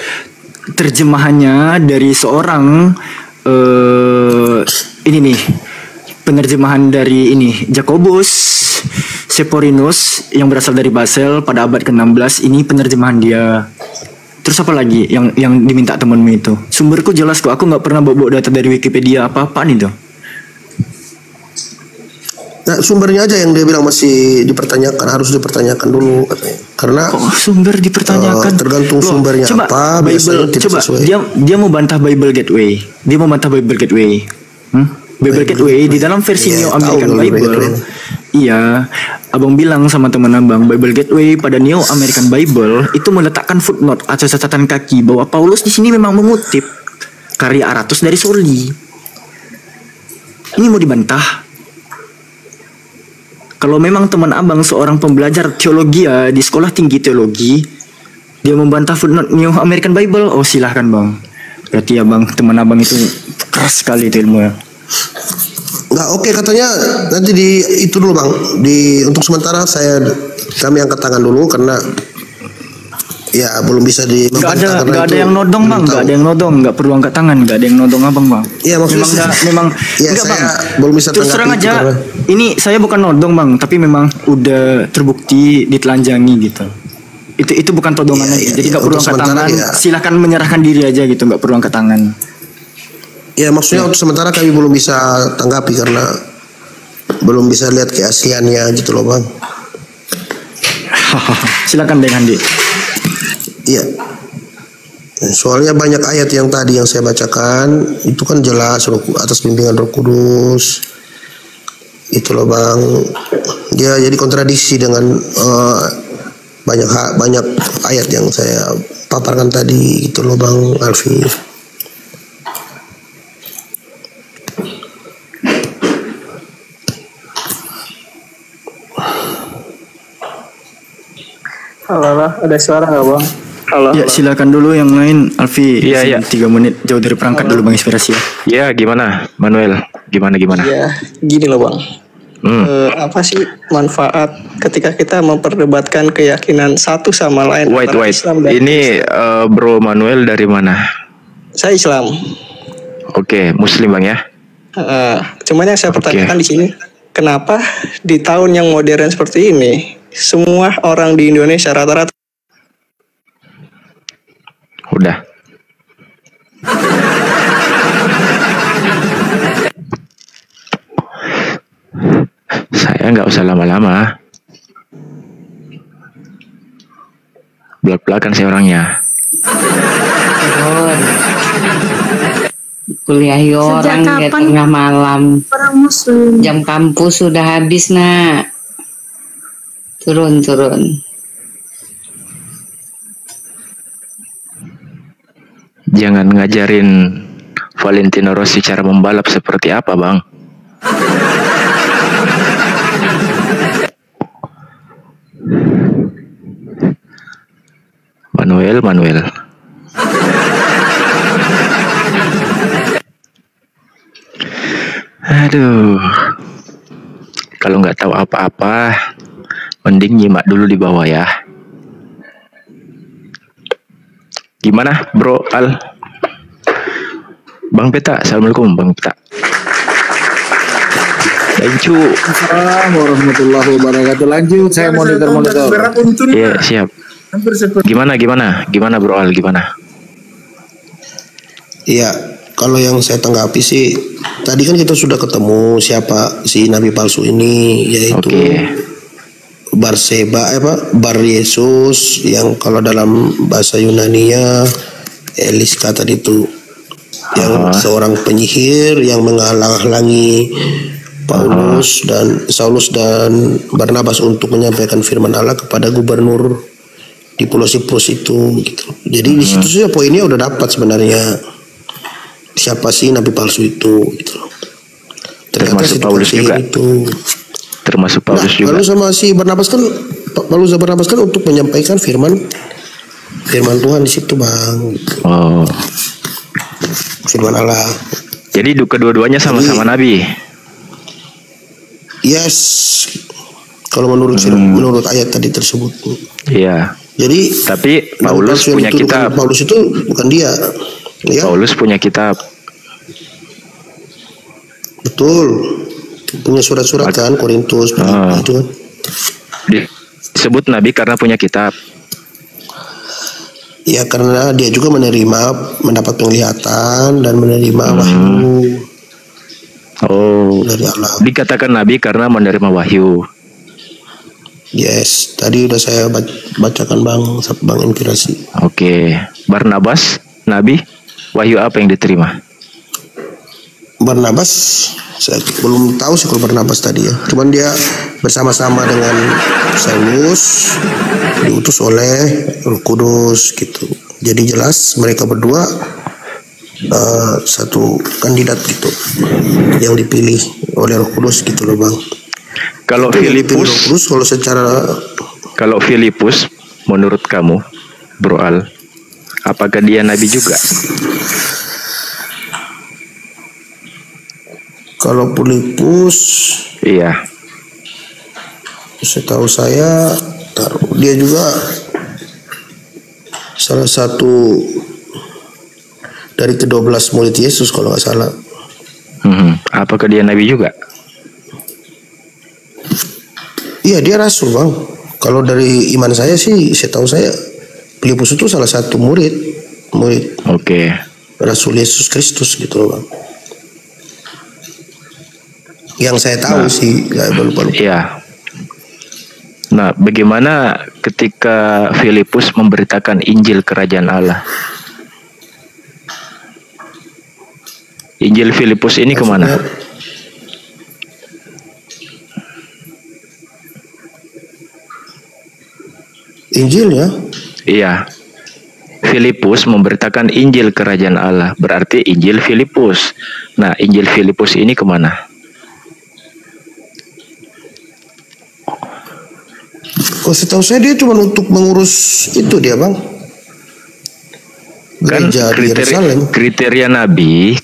terjemahannya dari seorang ini nih, penerjemahan dari ini Jacobus Seporinus yang berasal dari Basel pada abad ke-16. Ini penerjemahan dia. Terus apa lagi yang diminta temenmu itu? Sumberku jelas kok. Aku nggak pernah bawa data dari Wikipedia apa-apaan itu. Nah, sumbernya aja yang dia bilang masih dipertanyakan, harus dipertanyakan dulu katanya. Karena Kok sumber dipertanyakan? tergantung Loh, sumbernya coba apa, Bible, biasanya tidak coba sesuai. dia mau bantah Bible Gateway. Dia mau bantah Bible Gateway. Bible Gateway di dalam versi Iya, New tahu American Bible Bible. Gateway. Iya, abang bilang sama teman abang, Bible Gateway pada New American Bible itu meletakkan footnote atau catatan kaki bahwa Paulus di sini memang mengutip karya Aratus dari Soli. Ini mau dibantah. Kalau memang teman abang seorang pembelajar teologi ya di sekolah tinggi teologi, dia membantah footnote New American Bible, oh silahkan bang. Berarti abang, teman abang itu keras sekali itu ilmunya. Nggak oke katanya nanti itu dulu bang. Untuk sementara kami angkat tangan dulu karena ya belum bisa Nggak ada yang nodong bang, nggak ada yang nodong, nggak perlu angkat tangan, nggak ada yang nodong abang bang. Iya maksudnya memang ya, enggak saya bang. belum bisa Terus terang tanggapi aja, itu karena ini saya bukan nodong bang, tapi memang udah terbukti ditelanjangi gitu. Itu bukan todongan Iya, lagi, iya, jadi iya. nggak perlu Untuk angkat sementara, tangan. iya. Silakan menyerahkan diri aja gitu, nggak perlu angkat tangan. ya maksudnya untuk sementara kami belum bisa tanggapi karena belum bisa lihat keasliannya gitu loh bang. Silakan deh Andi. Iya. Soalnya banyak ayat yang tadi yang saya bacakan itu kan jelas atas bimbingan Roh Kudus. Itu loh bang. Dia jadi kontradiksi dengan banyak ayat yang saya paparkan tadi gitu loh bang Alfi. Halo, ada suara nggak bang? Halo. Ya silakan dulu yang lain Alfi. Iya, iya. 3 menit jauh dari perangkat dulu bang, inspirasi ya. Ya gimana Manuel? Gimana? Ya, gini loh bang. Apa sih manfaat ketika kita memperdebatkan keyakinan satu sama lain? Wait. antara Islam dan Ini Bro Manuel dari mana? saya Islam. Oke, Muslim bang ya. Cuman yang saya pertanyakan di sini, kenapa di tahun yang modern seperti ini, semua orang di Indonesia rata-rata Udah. Saya nggak usah lama-lama. Belak-belakan saya orangnya. Kuliahi orang Sejak kayak kapan tengah malam. orang muslim? Jam kampus sudah habis nak. Turun. Jangan ngajarin Valentino Rossi cara membalap seperti apa bang. Manuel. Aduh. Kalau nggak tahu apa-apa, mending nyimak dulu di bawah ya. Gimana Bro Al? Bang Peta, assalamualaikum Bang Peta. Thank you. Assalamualaikum warahmatullahi wabarakatuh. Lanjut, saya monitor. Iya siap. Gimana Bro Al? Gimana? Iya, kalau yang saya tanggapi sih, tadi kan kita sudah ketemu siapa si nabi palsu ini, yaitu Barseba, Bar Yesus, yang kalau dalam bahasa Yunania Eliska tadi itu, yang seorang penyihir yang menghalang-halangi Saulus dan Barnabas untuk menyampaikan firman Allah kepada gubernur di Pulau Siprus itu, gitu. Jadi di situ saja poinnya udah dapat sebenarnya siapa sih nabi palsu itu, gitu. Termasuk Paulus juga. Termasuk Paulus juga. Lalu sama si Barnabas kan, untuk menyampaikan firman Tuhan di situ, Bang. Oh. Firman Allah. Jadi kedua-duanya sama-sama nabi. Yes. Kalau menurut ayat tadi tersebut. Iya. Jadi tapi Paulus punya kitab. Paulus itu bukan dia. Ya? Paulus punya kitab. Betul. Punya surat-surat kan, Korintus, itu kan. Disebut nabi karena punya kitab. Ya, karena dia juga mendapat penglihatan dan menerima wahyu. Dari Allah. Dikatakan nabi karena menerima wahyu. Yes, tadi udah saya bacakan Bang Inspirasi. Oke. Barnabas, nabi, wahyu apa yang diterima? Barnabas, saya belum tahu sih kalau Barnabas tadi ya. Cuman dia bersama-sama dengan Saulus diutus oleh Roh Kudus gitu. Jadi jelas mereka berdua satu kandidat gitu yang dipilih oleh Roh Kudus gitu loh, Bang. Kalau Filipus, kalau Filipus menurut kamu, Bro Al, apakah dia nabi juga? Kalau Filipus, iya. Setahu saya, dia juga salah satu dari ke-12 murid Yesus kalau nggak salah. Apakah dia nabi juga? Iya, dia rasul, Bang. Kalau dari iman saya sih, setahu saya Filipus itu salah satu murid. Oke. Rasul Yesus Kristus gitu loh, Bang. Yang saya tahu sih, lupa. Iya. Nah, bagaimana ketika Filipus memberitakan Injil Kerajaan Allah? Injil Filipus ini kemana? Injil ya? Iya. Filipus memberitakan Injil Kerajaan Allah, berarti Injil Filipus. Nah, Injil Filipus ini kemana? Oh, setahu saya dia cuma untuk mengurus itu dia, Bang. Kan kriteria nabi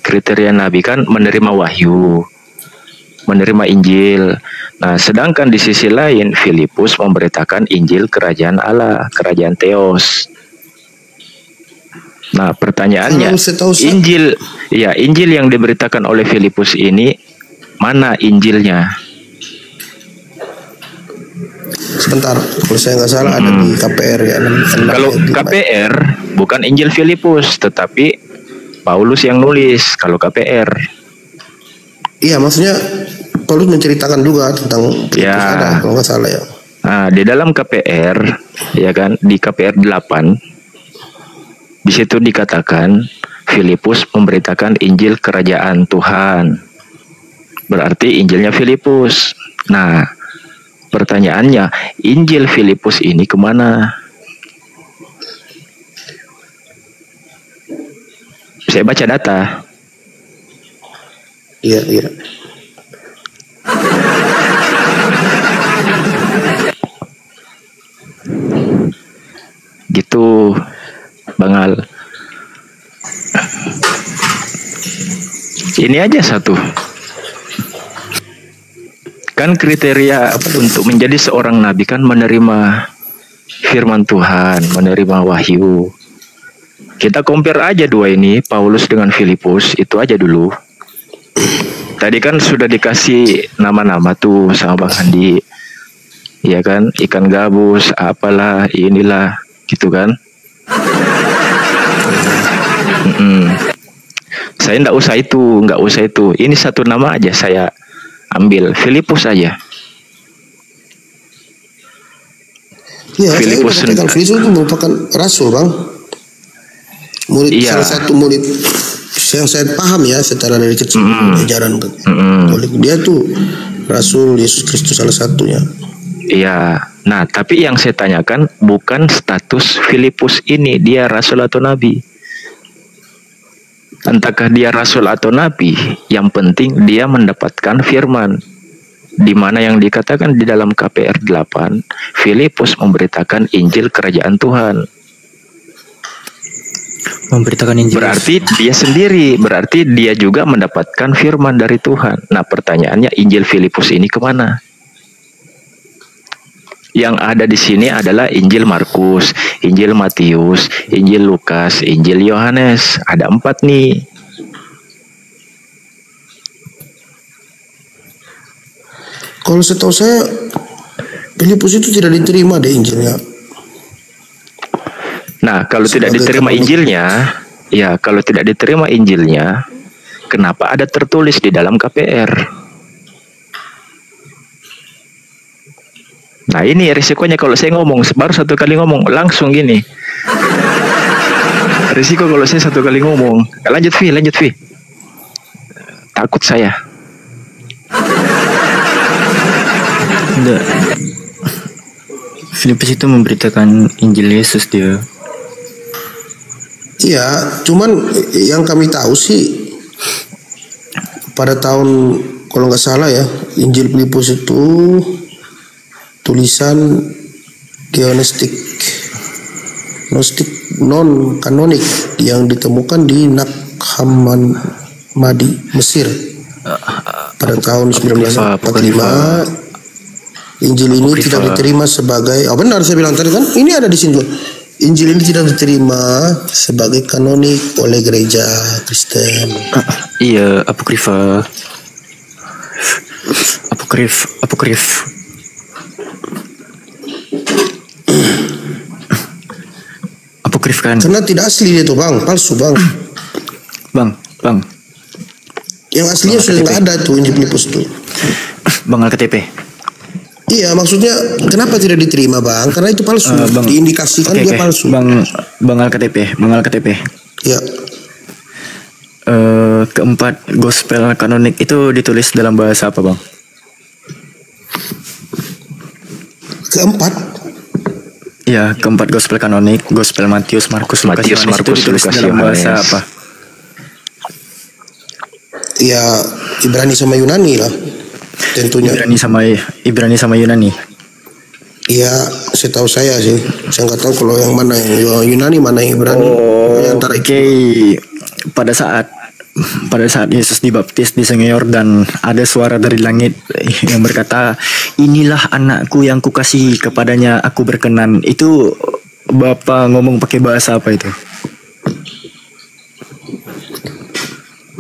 kan menerima wahyu, menerima Injil. Nah, sedangkan di sisi lain Filipus memberitakan Injil Kerajaan Allah, Kerajaan Theos. Nah, pertanyaannya, Injil yang diberitakan oleh Filipus ini mana Injilnya? Sebentar, kalau saya nggak salah ada di KPR ya. Kalau KPR bukan Injil Filipus, tetapi Paulus yang nulis. Kalau KPR, iya, maksudnya Paulus menceritakan juga tentang Filipus, ada kalau nggak salah ya. Nah, di dalam KPR, ya kan, di KPR 8, di situ dikatakan Filipus memberitakan Injil Kerajaan Tuhan. Berarti Injilnya Filipus. Nah, pertanyaannya, Injil Filipus ini kemana? Saya baca data. Iya. Gitu, Bang Al. Ini aja satu. Kan kriteria untuk menjadi seorang nabi kan menerima firman Tuhan, menerima wahyu. Kita compare aja dua ini, Paulus dengan Filipus, itu aja dulu. Tadi kan sudah dikasih nama-nama tuh sama Bang Andi. Ya kan, ikan gabus, apalah, inilah, gitu kan. Saya nggak usah itu. Ini satu nama aja saya ambil, Filipus aja. Ya, Filipus saya katakan Filipus itu merupakan rasul, Bang. Murid, salah satu murid yang saya paham ya secara dari kecil ajaran Katolik. Dia tuh rasul Yesus Kristus salah satunya. Iya. Nah, tapi yang saya tanyakan bukan status Filipus ini dia rasul atau nabi. Entahkah dia rasul atau nabi, yang penting dia mendapatkan firman. Di mana yang dikatakan di dalam KPR 8, Filipus memberitakan Injil Kerajaan Tuhan. Memberitakan Injil. Berarti dia juga mendapatkan firman dari Tuhan. Nah, pertanyaannya, Injil Filipus ini kemana? Yang ada di sini adalah Injil Markus, Injil Matius, Injil Lukas, Injil Yohanes. Ada 4 nih. Kalau setahu saya Filipus itu tidak diterima deh Injilnya. Nah, kalau tidak diterima Injilnya, kenapa ada tertulis di dalam KPR? Nah, ini risikonya kalau saya ngomong, baru satu kali ngomong, langsung gini. Risiko kalau saya satu kali ngomong. Lanjut, Vi. Takut saya. Enggak. Filipus itu memberitakan Injil Yesus dia. Iya, cuman yang kami tahu sih pada tahun, kalau nggak salah ya, Injil Filipus itu tulisan Gnostik non kanonik yang ditemukan di Nag Hammadi, Mesir pada tahun 1945. Injil ini tidak diterima sebagai, benar saya bilang tadi kan, ini ada di sini. Injil ini tidak diterima sebagai kanonik oleh gereja Kristen. Iya, apokrif. Apokrif kan? Karena tidak asli dia tuh, Bang, palsu, Bang. Bang. Yang aslinya sudah nggak ada tuh Injil Filipus tuh. Bang KTP. Iya, maksudnya kenapa tidak diterima, Bang? Karena itu palsu. Diindikasikan dia palsu. Bang KTP. Ya. Keempat gospel kanonik itu ditulis dalam bahasa apa, Bang? Keempat? Ya, keempat gospel kanonik, gospel Matius, Markus, Lukas, Yohanes itu ditulis dalam bahasa apa? Ya, Ibrani sama Yunani lah. Tentunya. Ibrani sama Yunani. Iya, setahu saya sih. Saya nggak tahu kalau yang mana yang Yunani, mana yang Ibrani. Oke. Pada saat Yesus dibaptis di Sungai Yordan, ada suara dari langit yang berkata, "Inilah anakku yang kukasihi, kepadanya aku berkenan." Itu Bapak ngomong pakai bahasa apa itu?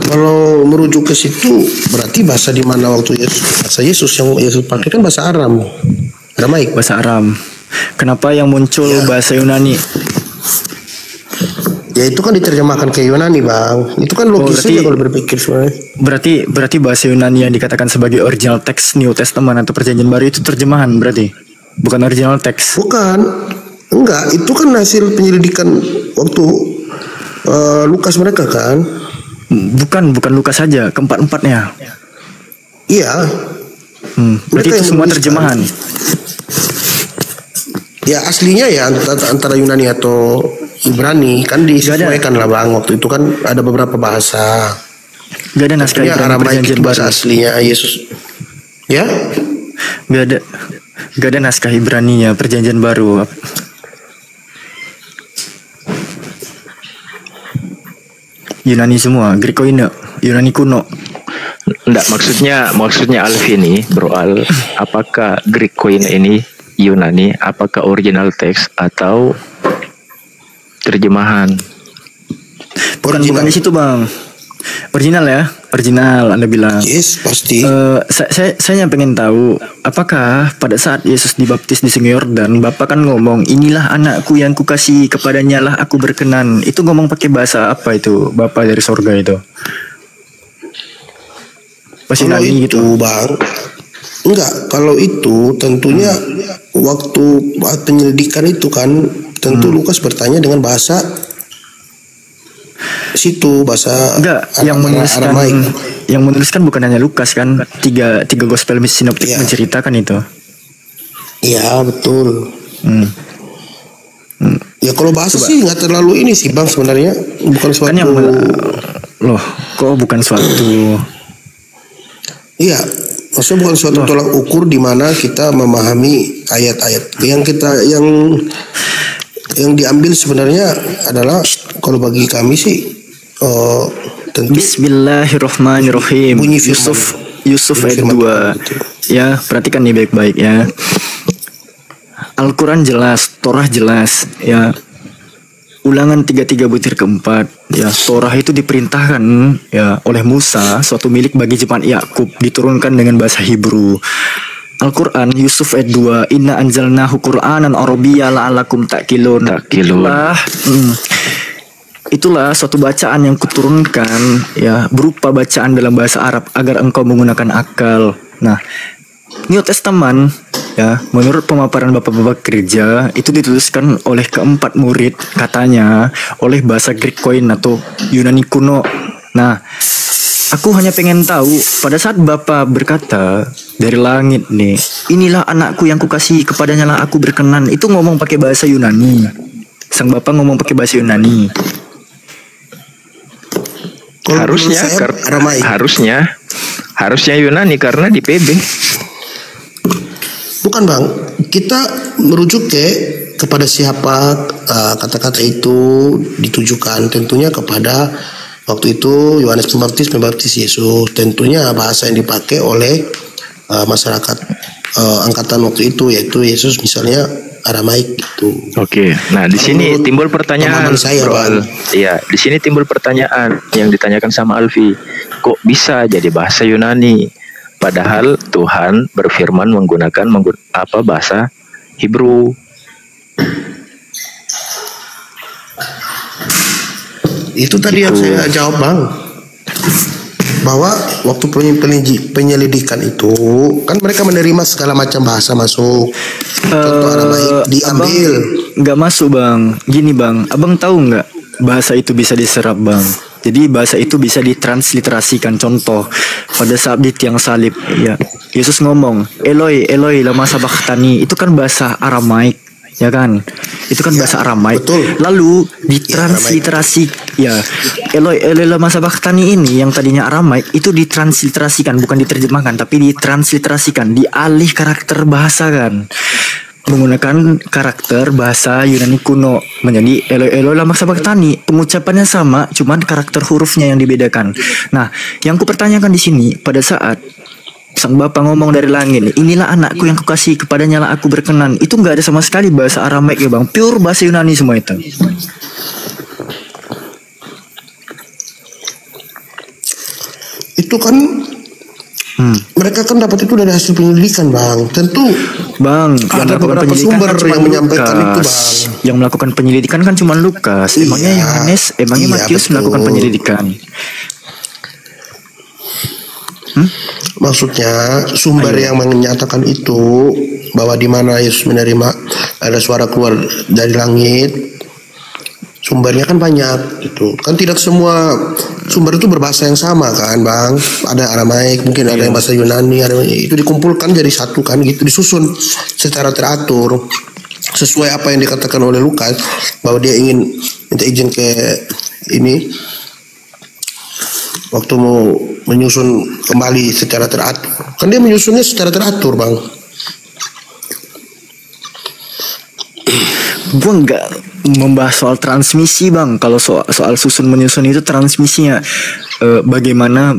Kalau merujuk ke situ, berarti bahasa di mana waktu bahasa Yesus yang Yesus pakai kan bahasa Aramaik. Bahasa Aram. Kenapa yang muncul bahasa Yunani? Ya itu kan diterjemahkan ke Yunani, Bang. Itu kan logis saja kalau berpikir sebenarnya. Berarti bahasa Yunani yang dikatakan sebagai original text New Testament atau Perjanjian Baru itu terjemahan berarti? Bukan original text? Bukan. Enggak, itu kan hasil penyelidikan waktu Lukas mereka kan. Bukan Lukas saja, keempat-empatnya. Iya. Berarti itu semua terjemahan. Ya aslinya ya antara Yunani atau Ibrani kan disesuaikan lah, Bang. Waktu itu kan ada beberapa bahasa. Gak ada naskah Ibrani Perjanjian Baru. Bahasa aslinya Yesus. Ya? Gak ada naskah Ibraninya Perjanjian Baru. Yunani semua, Yunani kuno. Enggak, maksudnya Alfi ini, Bro Al, apakah Greek Koine ini Yunani, apakah original text atau terjemahan? Bukan di situ, Bang. Original ya, original Anda bilang. Yes, pasti. Saya pengen tahu, apakah pada saat Yesus dibaptis di Sungai Yordan, Bapak kan ngomong, inilah anakku yang kukasihi, kepadanya lah aku berkenan. Itu ngomong pakai bahasa apa itu, Bapak dari sorga itu? Bahasa Kalau Yunani itu gitu? Bang, enggak. Kalau itu tentunya waktu penyelidikan itu kan, tentu Lukas bertanya dengan bahasa situ, bahasa Enggak, Aramaik. yang menuliskan bukan hanya Lukas kan, tiga gospel sinoptik Iya. menceritakan itu. Iya, betul. Hmm. Ya kalau bahasa sih nggak terlalu ini sih Bang, sebenarnya bukan suatu. Kan yang loh, kok bukan suatu. Iya, maksudnya bukan suatu tolak ukur di mana kita memahami ayat-ayat yang diambil sebenarnya adalah kalau bagi kami sih tentu Bismillahirrahmanirrahim. bunyi firman. Yusuf Bunyi ayat firman 2. Tuhan, betul. Ya, perhatikan nih baik-baik ya. Al-Quran jelas, Torah jelas ya. Ulangan 33 butir keempat ya, Torah itu diperintahkan ya oleh Musa, suatu milik bagi jemaat Yakub, diturunkan dengan bahasa Hebrew. Al-Quran Yusuf ayat 2, inna anzalnahu Qur'anan Arabiyya la'alakum ta'qilun. Itulah suatu bacaan yang kuturunkan ya, berupa bacaan dalam bahasa Arab agar engkau menggunakan akal. Nah, New Testament ya, menurut pemaparan bapak-bapak gereja itu dituliskan oleh keempat murid katanya oleh bahasa Greek Koine atau Yunani kuno. Nah, aku hanya pengen tahu pada saat Bapak berkata dari langit nih, inilah anakku yang kukasihi, kepadanya lah aku berkenan, itu ngomong pakai bahasa Yunani. Sang Bapak ngomong pakai bahasa Yunani. Kalau Harusnya menurut saya, Aramaik. harusnya Yunani karena di PB. Bukan Bang, kita merujuk kepada siapa kata-kata itu ditujukan, tentunya kepada waktu itu Yohanes Pembaptis membaptis Yesus. Tentunya bahasa yang dipakai oleh masyarakat angkatan waktu itu, yaitu Yesus misalnya Aramaik gitu. Oke, nah di sini Menurut timbul pertanyaan, pemahaman saya, Bro Bang. Al. Iya, di sini timbul pertanyaan yang ditanyakan sama Alfi. Kok bisa jadi bahasa Yunani? Padahal Tuhan berfirman menggunakan bahasa Hebrew. Itu tadi yang saya jawab Bang, bahwa waktu penyelidikan itu kan mereka menerima segala macam bahasa masuk. Contoh Aramaik diambil. Nggak masuk Bang. Gini Bang, Abang tahu nggak bahasa itu bisa diserap Bang. Jadi bahasa itu bisa ditransliterasikan. Contoh pada saat di tiang salib ya, Yesus ngomong Eloi Eloi lama sabachthani, itu kan bahasa Aramaik ya kan, itu kan bahasa Aramaik. Betul. Lalu ditransliterasi ya, Eloi Eloi lama sabachthani ini yang tadinya Aramaik itu ditransliterasikan, bukan diterjemahkan tapi ditransliterasikan, dialih karakter bahasa kan, menggunakan karakter bahasa Yunani kuno menjadi Eloi Eloi lama sabachthani. Pengucapannya sama, cuman karakter hurufnya yang dibedakan. Nah, yang kupertanyakan di sini pada saat Sang Bapa ngomong dari langit, inilah anakku yang kukasihi, kepadanya lah aku berkenan, itu nggak ada sama sekali bahasa Aramaik ya Bang, pure bahasa Yunani semua itu. Itu kan mereka kan dapat itu dari hasil penyelidikan Bang. Tentu Bang, yang ada melakukan beberapa penyelidikan sumber kan cuma yang menyampaikan itu Lukas. Bang. Yang melakukan penyelidikan kan cuma Lukas. Emangnya Iya. Yohanes, emangnya Iya, Matius betul. melakukan penyelidikan? Maksudnya sumber yang menyatakan itu bahwa di mana Yesus menerima ada suara keluar dari langit, sumbernya kan banyak itu. Kan tidak semua sumber itu berbahasa yang sama kan Bang. Ada Aramaik, mungkin ada yang bahasa Yunani, ada itu dikumpulkan jadi satu kan gitu, disusun secara teratur sesuai apa yang dikatakan oleh Lukas bahwa dia ingin minta izin ke ini waktu mau menyusun kembali secara teratur. Kan dia menyusunnya secara teratur Bang. Gue nggak membahas soal transmisi Bang. Kalau soal susun menyusun itu transmisinya bagaimana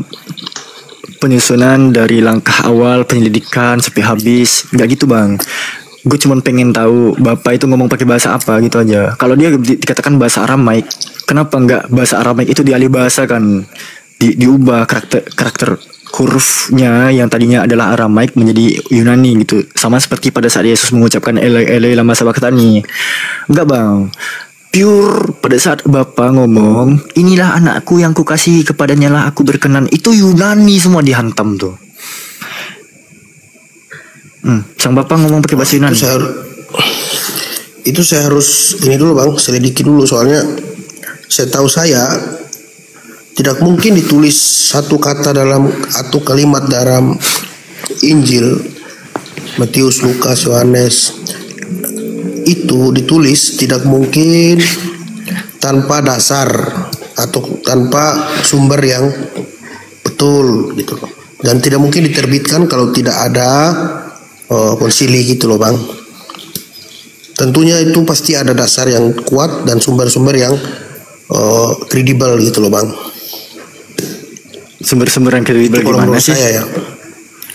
penyusunan dari langkah awal penyelidikan sampai habis, nggak gitu Bang. Gue cuma pengen tahu Bapak itu ngomong pakai bahasa apa gitu aja. Kalau dia dikatakan bahasa Aramaik, kenapa nggak bahasa Aramaik itu dialih bahasa kan, diubah karakter hurufnya yang tadinya adalah Aramaik menjadi Yunani gitu. Sama seperti pada saat Yesus mengucapkan Eloi lama sabachthani. Enggak bang, pure pada saat Bapa ngomong inilah anakku yang kukasihi kepadanya lah aku berkenan, itu Yunani semua dihantam tuh. Sang Bapa ngomong pakai bahasa Yunani. Itu saya harus ini dulu bang, selidiki dulu, soalnya setahu saya tidak mungkin ditulis satu kata dalam atau kalimat dalam Injil Matius, Lukas, Yohanes itu ditulis tidak mungkin tanpa dasar atau tanpa sumber yang betul gitu loh. Dan tidak mungkin diterbitkan kalau tidak ada konsili gitu loh bang. Tentunya itu pasti ada dasar yang kuat dan sumber-sumber yang kredibel gitu loh bang. Sumber-sumber yang kredibel gimana sih? Saya ya.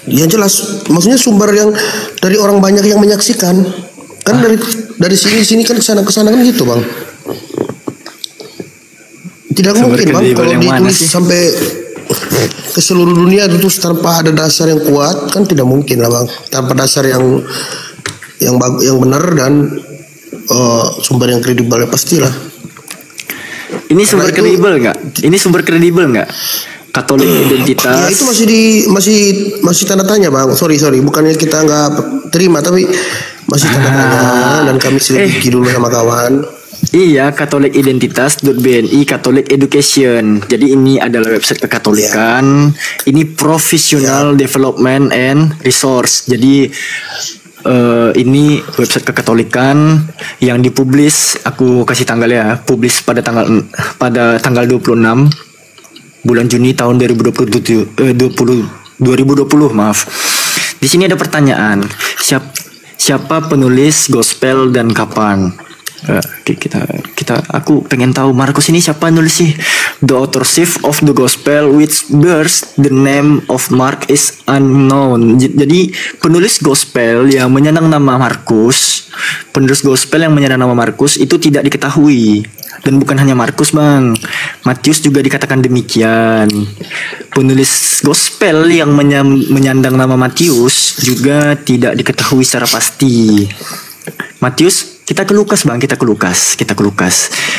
Ya jelas, maksudnya sumber yang dari orang banyak yang menyaksikan. Kan dari sini kan kesana kan gitu bang. Tidak Sumber mungkin bang kalau ditulis sih? sampai ke seluruh dunia terus tanpa ada dasar yang kuat, kan tidak mungkin lah bang. Tanpa dasar yang benar dan sumber yang kredibel ya pastilah. Ini sumber kredibel nggak? Ini sumber kredibel nggak? Katolik identitas. Ya itu masih tanda tanya bang. Sorry bukannya kita nggak terima tapi masih tanda tanya dan kami selidiki dulu sama kawan. Iya, katolikidentitas.bni Catholic Education. Jadi ini adalah website kekatolikan. Ini professional development and resource. Jadi ini website kekatolikan yang dipublish, aku kasih tanggal ya, publish pada tanggal 26 bulan Juni tahun 2020 maaf. Di sini ada pertanyaan, siapa penulis gospel dan kapan? Aku pengen tahu Markus ini siapa nulis sih? The authorship of the gospel which bears the name of Mark is unknown. Jadi penulis gospel yang menyandang nama Markus, itu tidak diketahui. Dan bukan hanya Markus bang, Matius juga dikatakan demikian. Penulis gospel yang menyandang nama Matius juga tidak diketahui secara pasti. Matius, kita ke Lukas bang, kita ke Lukas.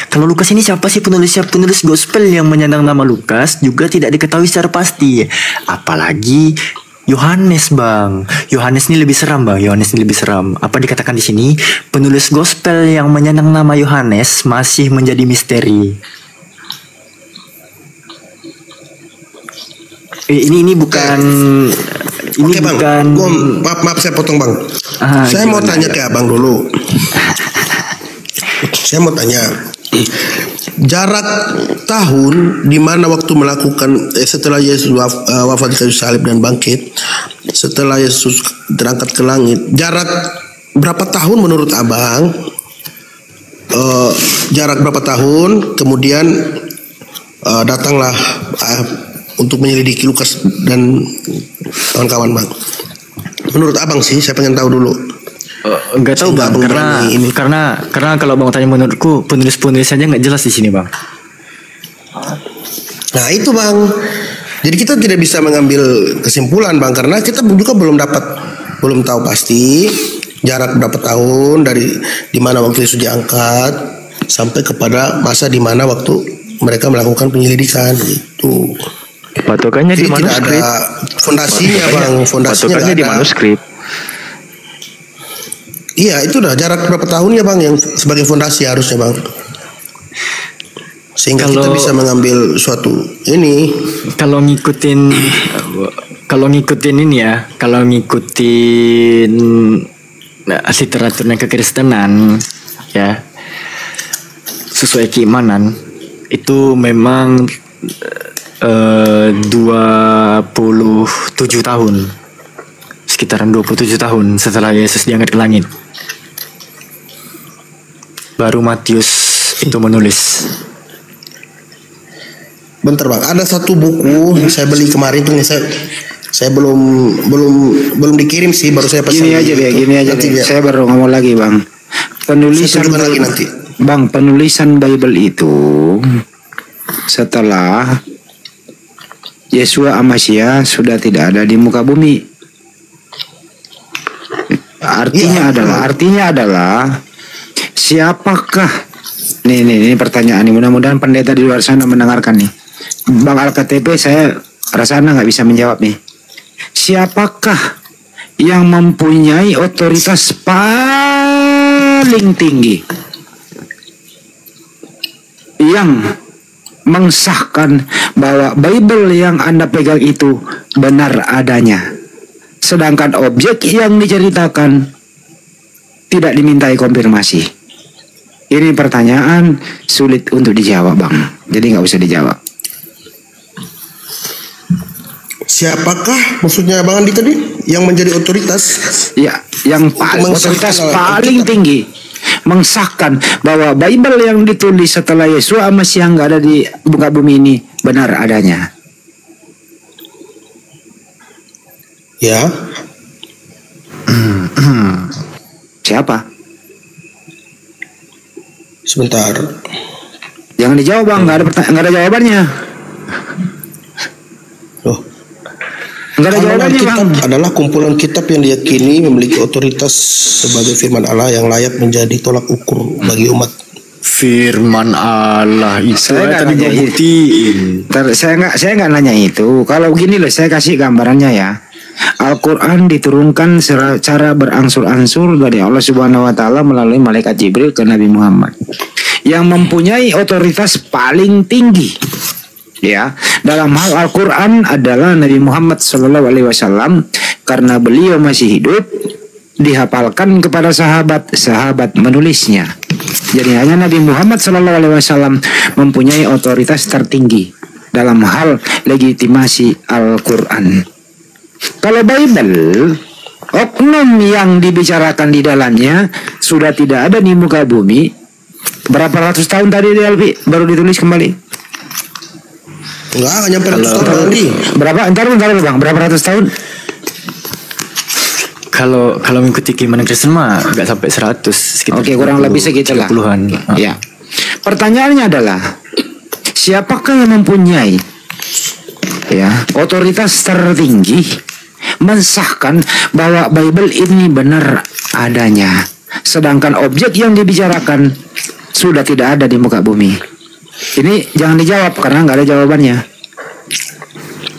Kalau Lukas ini siapa sih penulis gospel yang menyandang nama Lukas juga tidak diketahui secara pasti. Apalagi Yohanes bang. Yohanes ini lebih seram bang. Apa dikatakan di sini? Penulis gospel yang menyandang nama Yohanes masih menjadi misteri. Ini bukan. Oke, bang. Maaf saya potong bang. Saya mau tanya ke abang dulu. Saya mau tanya. Jarak tahun di mana waktu melakukan setelah Yesus wafat di kayu salib dan bangkit, setelah Yesus terangkat ke langit, jarak berapa tahun menurut abang? Jarak berapa tahun? Kemudian datanglah untuk menyelidiki Lukas dan kawan-kawan bang. Menurut abang sih, saya pengen tahu dulu. Enggak tahu bang, karena kalau bang tanya menurutku penulis saja nggak jelas di sini bang. Nah itu bang, jadi kita tidak bisa mengambil kesimpulan bang karena kita juga belum tahu pasti jarak berapa tahun dari di mana waktu Yesus diangkat sampai kepada masa di mana waktu mereka melakukan penyelidikan itu. Patokannya di manuskrip. Tidak ada fondasinya bang, patokannya di manuskrip. Iya itu dah jarak berapa tahun ya bang yang sebagai fondasi harusnya bang, sehingga kita bisa mengambil suatu ini. Kalau ngikutin ini ya, kalau ngikutin literaturnya kekristenan ya, sesuai keimanan itu memang 27 tahun, sekitaran 27 tahun setelah Yesus diangkat ke langit, baru Matius itu menulis. Bentar bang, ada satu buku yang saya beli kemarin tuh, saya belum dikirim sih, baru saya pesan. Gini aja. Saya baru ngomong lagi bang. Penulisan Bible itu setelah Yesua Amasya sudah tidak ada di muka bumi. Artinya adalah siapakah? Nih pertanyaan nih. Mudah-mudahan pendeta di luar sana mendengarkan nih. Bang Alkatp, saya rasa Anda nggak bisa menjawab nih. Siapakah yang mempunyai otoritas paling tinggi yang mengesahkan bahwa Bible yang Anda pegang itu benar adanya, sedangkan objek yang diceritakan tidak dimintai konfirmasi? Ini pertanyaan sulit untuk dijawab, Bang. Jadi nggak usah dijawab. Siapakah maksudnya Bang Andi tadi yang menjadi otoritas? Ya, yang otoritas paling tinggi mengesahkan bahwa Bible yang ditulis setelah Yesus masih yang nggak ada di muka bumi ini benar adanya. Ya. Siapa? Sebentar. Jangan dijawab, Bang. Nggak ada jawabannya. Loh. Nggak ada jawabannya, kitab Bang. adalah kumpulan kitab yang diyakini memiliki otoritas sebagai firman Allah yang layak menjadi tolak ukur bagi umat. Firman Allah itu Saya tadi nggak gue buktiin. Saya nggak nanya itu. Kalau begini loh, saya kasih gambarannya ya. Al-Quran diturunkan secara berangsur-angsur dari Allah Subhanahu Wa Taala melalui malaikat Jibril ke Nabi Muhammad, yang mempunyai otoritas paling tinggi. Ya, dalam hal Al-Quran adalah Nabi Muhammad SAW, karena beliau masih hidup, dihafalkan kepada sahabat menulisnya. Jadi hanya Nabi Muhammad SAW mempunyai otoritas tertinggi dalam hal legitimasi Al-Quran. Kalau Bible, oknum yang dibicarakan di dalamnya sudah tidak ada di muka bumi. Berapa ratus tahun tadi Alfi baru ditulis kembali? Enggak nyampe ratus tahun lagi. Berapa? Entar Bang, berapa ratus tahun? Kalau mengikuti keimanan Kristen mah nggak sampai 100, sekitar. Oke, kurang lebih segitulah. 30-an. Ya. Pertanyaannya adalah siapakah yang mempunyai otoritas tertinggi mensahkan bahwa Bible ini benar adanya, sedangkan objek yang dibicarakan sudah tidak ada di muka bumi? Ini jangan dijawab karena nggak ada jawabannya.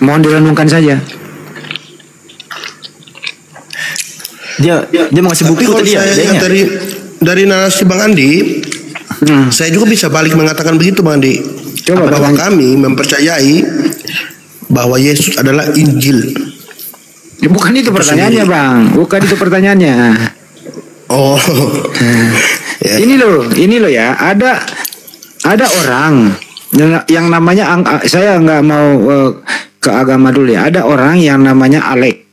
Mohon direnungkan saja. Dia mau ngasih buku tadi ya. Dari narasi Bang Andi, saya juga bisa balik mengatakan begitu, Bang Andi. Coba bahwa kami mempercayai bahwa Yesus adalah Injil. Bukan itu pertanyaannya, Bang. Bukan itu pertanyaannya. Oh. Ya. Ini loh ya. Ada orang yang namanya, saya nggak mau ke agama dulu ya. Ada orang yang namanya Alek.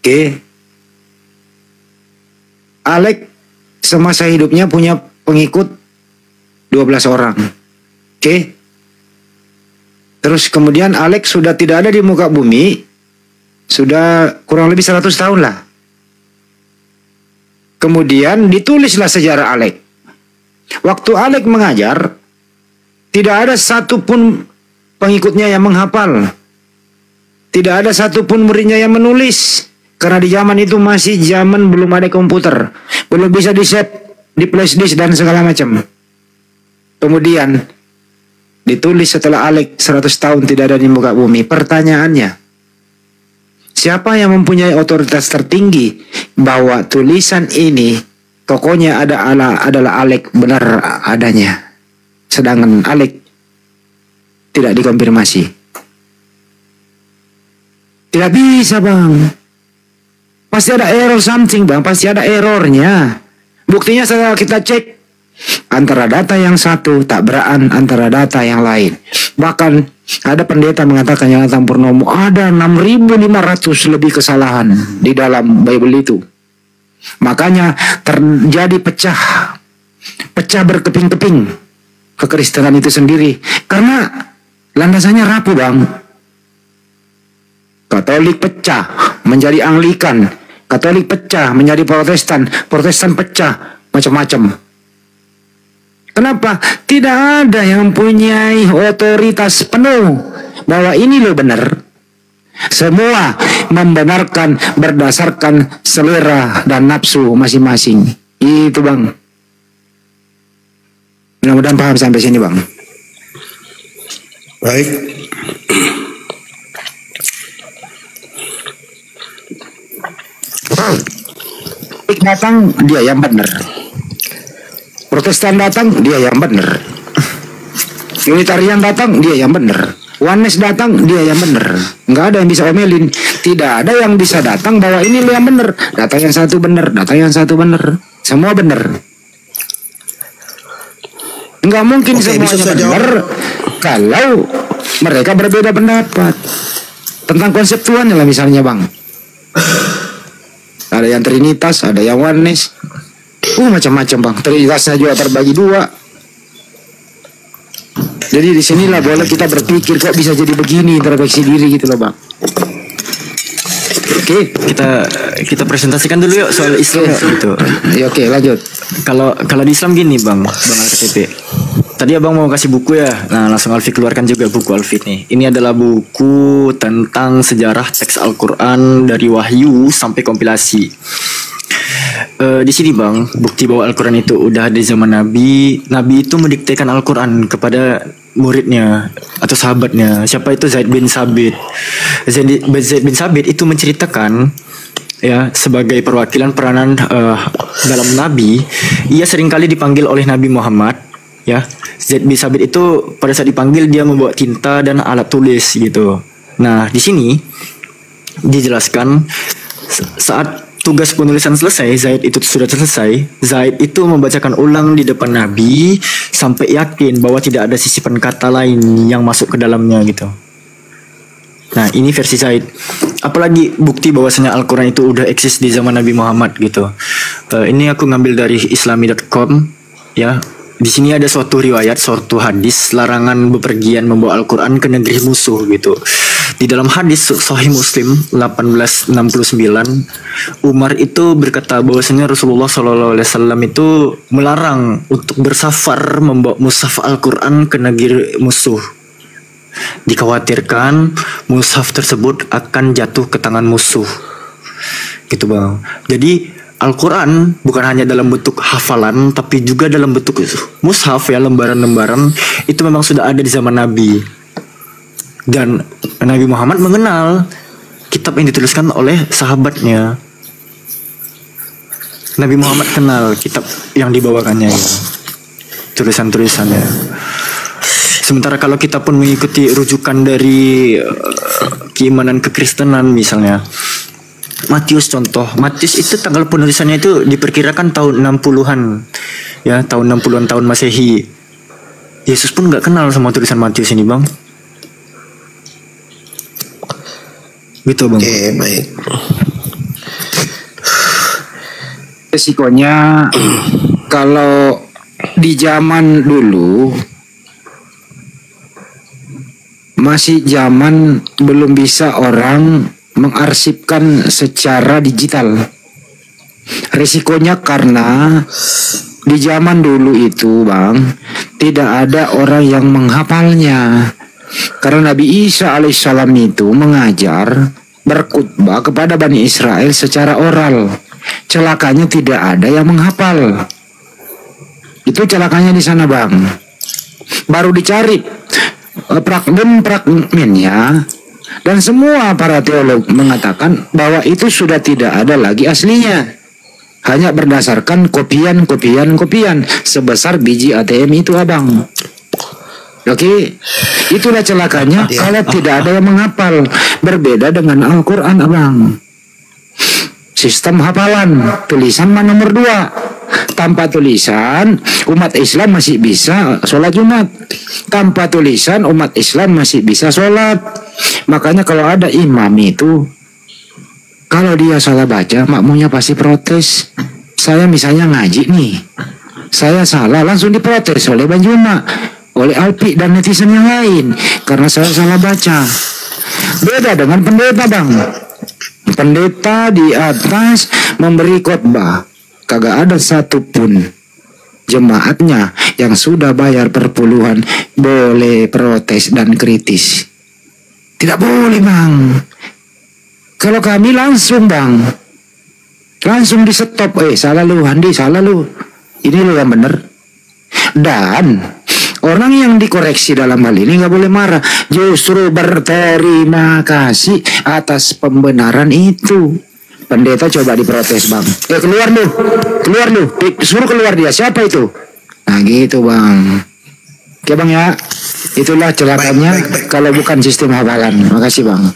Oke. Alek semasa hidupnya punya pengikut 12 orang. Oke. Terus kemudian Alek sudah tidak ada di muka bumi. Sudah kurang lebih 100 tahun lah. Kemudian ditulislah sejarah Alek. Waktu Alek mengajar, tidak ada satupun pengikutnya yang menghafal. Tidak ada satupun muridnya yang menulis. Karena di zaman itu masih zaman belum ada komputer. Belum bisa di-save di flash disk dan segala macam. Kemudian ditulis setelah Alek 100 tahun tidak ada di muka bumi. Pertanyaannya, siapa yang mempunyai otoritas tertinggi bahwa tulisan ini tokohnya adalah Alek benar adanya, sedangkan Alek tidak dikonfirmasi? Tidak bisa, Bang. Pasti ada error something, Bang. Pasti ada errornya. Buktinya setelah kita cek, antara data yang satu tak beraan antara data yang lain. Bahkan ada pendeta mengatakan, Yonatan Purnomo, ada 6.500 lebih kesalahan di dalam Bible itu. Makanya terjadi pecah berkeping-keping kekristenan itu sendiri, karena landasannya rapuh, Bang. Katolik pecah menjadi Anglikan, Katolik pecah menjadi Protestan, Protestan pecah macam-macam. Kenapa? Tidak ada yang mempunyai otoritas penuh bahwa ini loh benar. Semua membenarkan berdasarkan selera dan nafsu masing-masing. Itu Bang. Mudah-mudahan paham sampai sini Bang. Baik. Datang dia yang benar. Protestan datang dia yang benar. Unitarian datang dia yang benar. Oneness datang dia yang benar. Nggak ada yang bisa omelin. Tidak ada yang bisa datang bahwa ini yang benar. Datang yang satu benar, datang yang satu benar. Semua benar. Nggak mungkin semuanya benar kalau mereka berbeda pendapat tentang konsep Tuhan lah misalnya Bang. Ada yang Trinitas, ada yang Oneness. Macam-macam Bang. Trinitasnya juga terbagi dua. Jadi disinilah boleh kita berpikir kok bisa jadi begini, introspeksi diri gitu loh Bang. Oke, kita presentasikan dulu yuk soal Islam gitu. Ya, oke, lanjut. Kalau di Islam gini Bang RTP. Tadi Abang mau kasih buku ya. Nah, langsung Alfi keluarkan juga buku Alfi nih. Ini adalah buku tentang sejarah teks Al-Qur'an dari wahyu sampai kompilasi. Di sini Bang, bukti bahwa Al-Qur'an itu udah ada di zaman Nabi. Nabi itu mendiktekan Al-Qur'an kepada muridnya atau sahabatnya. Siapa itu? Zaid bin Sabit. Zaid bin Sabit itu menceritakan ya sebagai perwakilan peranan dalam Nabi, ia seringkali dipanggil oleh Nabi Muhammad ya. Zaid bin Sabit itu pada saat dipanggil dia membawa tinta dan alat tulis gitu. Nah, di sini dijelaskan saat tugas penulisan selesai, Zaid itu sudah selesai. Zaid itu membacakan ulang di depan Nabi sampai yakin bahwa tidak ada sisipan kata lain yang masuk ke dalamnya gitu. Nah, ini versi Zaid. Apalagi bukti bahwasanya Al-Qur'an itu udah eksis di zaman Nabi Muhammad gitu. Ini aku ngambil dari islami.com ya. Di sini ada suatu riwayat, suatu hadis larangan bepergian membawa Al-Qur'an ke negeri musuh gitu. Di dalam hadis Sahih Muslim 1869, Umar itu berkata bahwasanya Rasulullah SAW itu melarang untuk bersafar membawa mushaf Al-Qur'an ke negeri musuh. Dikhawatirkan mushaf tersebut akan jatuh ke tangan musuh. Gitu Bang. Jadi Al-Quran bukan hanya dalam bentuk hafalan, tapi juga dalam bentuk mushaf ya, lembaran-lembaran. Itu memang sudah ada di zaman Nabi. Dan Nabi Muhammad mengenal kitab yang dituliskan oleh sahabatnya. Nabi Muhammad kenal kitab yang dibawakannya ya, tulisan-tulisannya. Sementara kalau kita pun mengikuti rujukan dari keimanan kekristenan misalnya, Matius contoh, Matius itu tanggal penulisannya itu diperkirakan tahun 60-an ya, tahun 60-an tahun Masehi. Yesus pun nggak kenal sama tulisan Matius ini Bang. Gitu Bang. Oke, baik. Resikonya kalau di zaman dulu masih zaman belum bisa orang mengarsipkan secara digital. Risikonya karena di zaman dulu itu Bang, tidak ada orang yang menghafalnya. Karena Nabi Isa alaihissalam itu mengajar, berkhutbah kepada Bani Israel secara oral. Celakanya tidak ada yang menghafal. Itu celakanya di sana Bang. Baru dicari fragmennya. Dan semua para teolog mengatakan bahwa itu sudah tidak ada lagi aslinya. Hanya berdasarkan kopian sebesar biji ATM itu Abang. Oke, itulah celakanya kalau tidak ada yang menghafal. Berbeda dengan Al-Quran Abang. Sistem hafalan, tulisan nomor 2. Tanpa tulisan, umat Islam masih bisa sholat Jumat. Tanpa tulisan, umat Islam masih bisa sholat. Makanya kalau ada imam itu, kalau dia salah baca, makmumnya pasti protes. Saya misalnya ngaji nih, saya salah, langsung diprotes oleh Bang Juma, oleh Alpi dan netizen yang lain, karena saya salah baca. Beda dengan pendeta Bang. Pendeta di atas memberi khotbah, kagak ada satupun jemaatnya yang sudah bayar perpuluhan boleh protes dan kritis. Tidak boleh bang. Kalau kami langsung bang, langsung di stop. Salah lu Andi, salah lu. Ini lu yang benar. Dan orang yang dikoreksi dalam hal ini nggak boleh marah, justru berterima kasih atas pembenaran itu. Pendeta coba diprotes bang. Keluar lu, suruh keluar dia. Siapa itu? Nah gitu bang. Oke bang ya, itulah celakanya kalau bukan sistem hafalan. Makasih bang.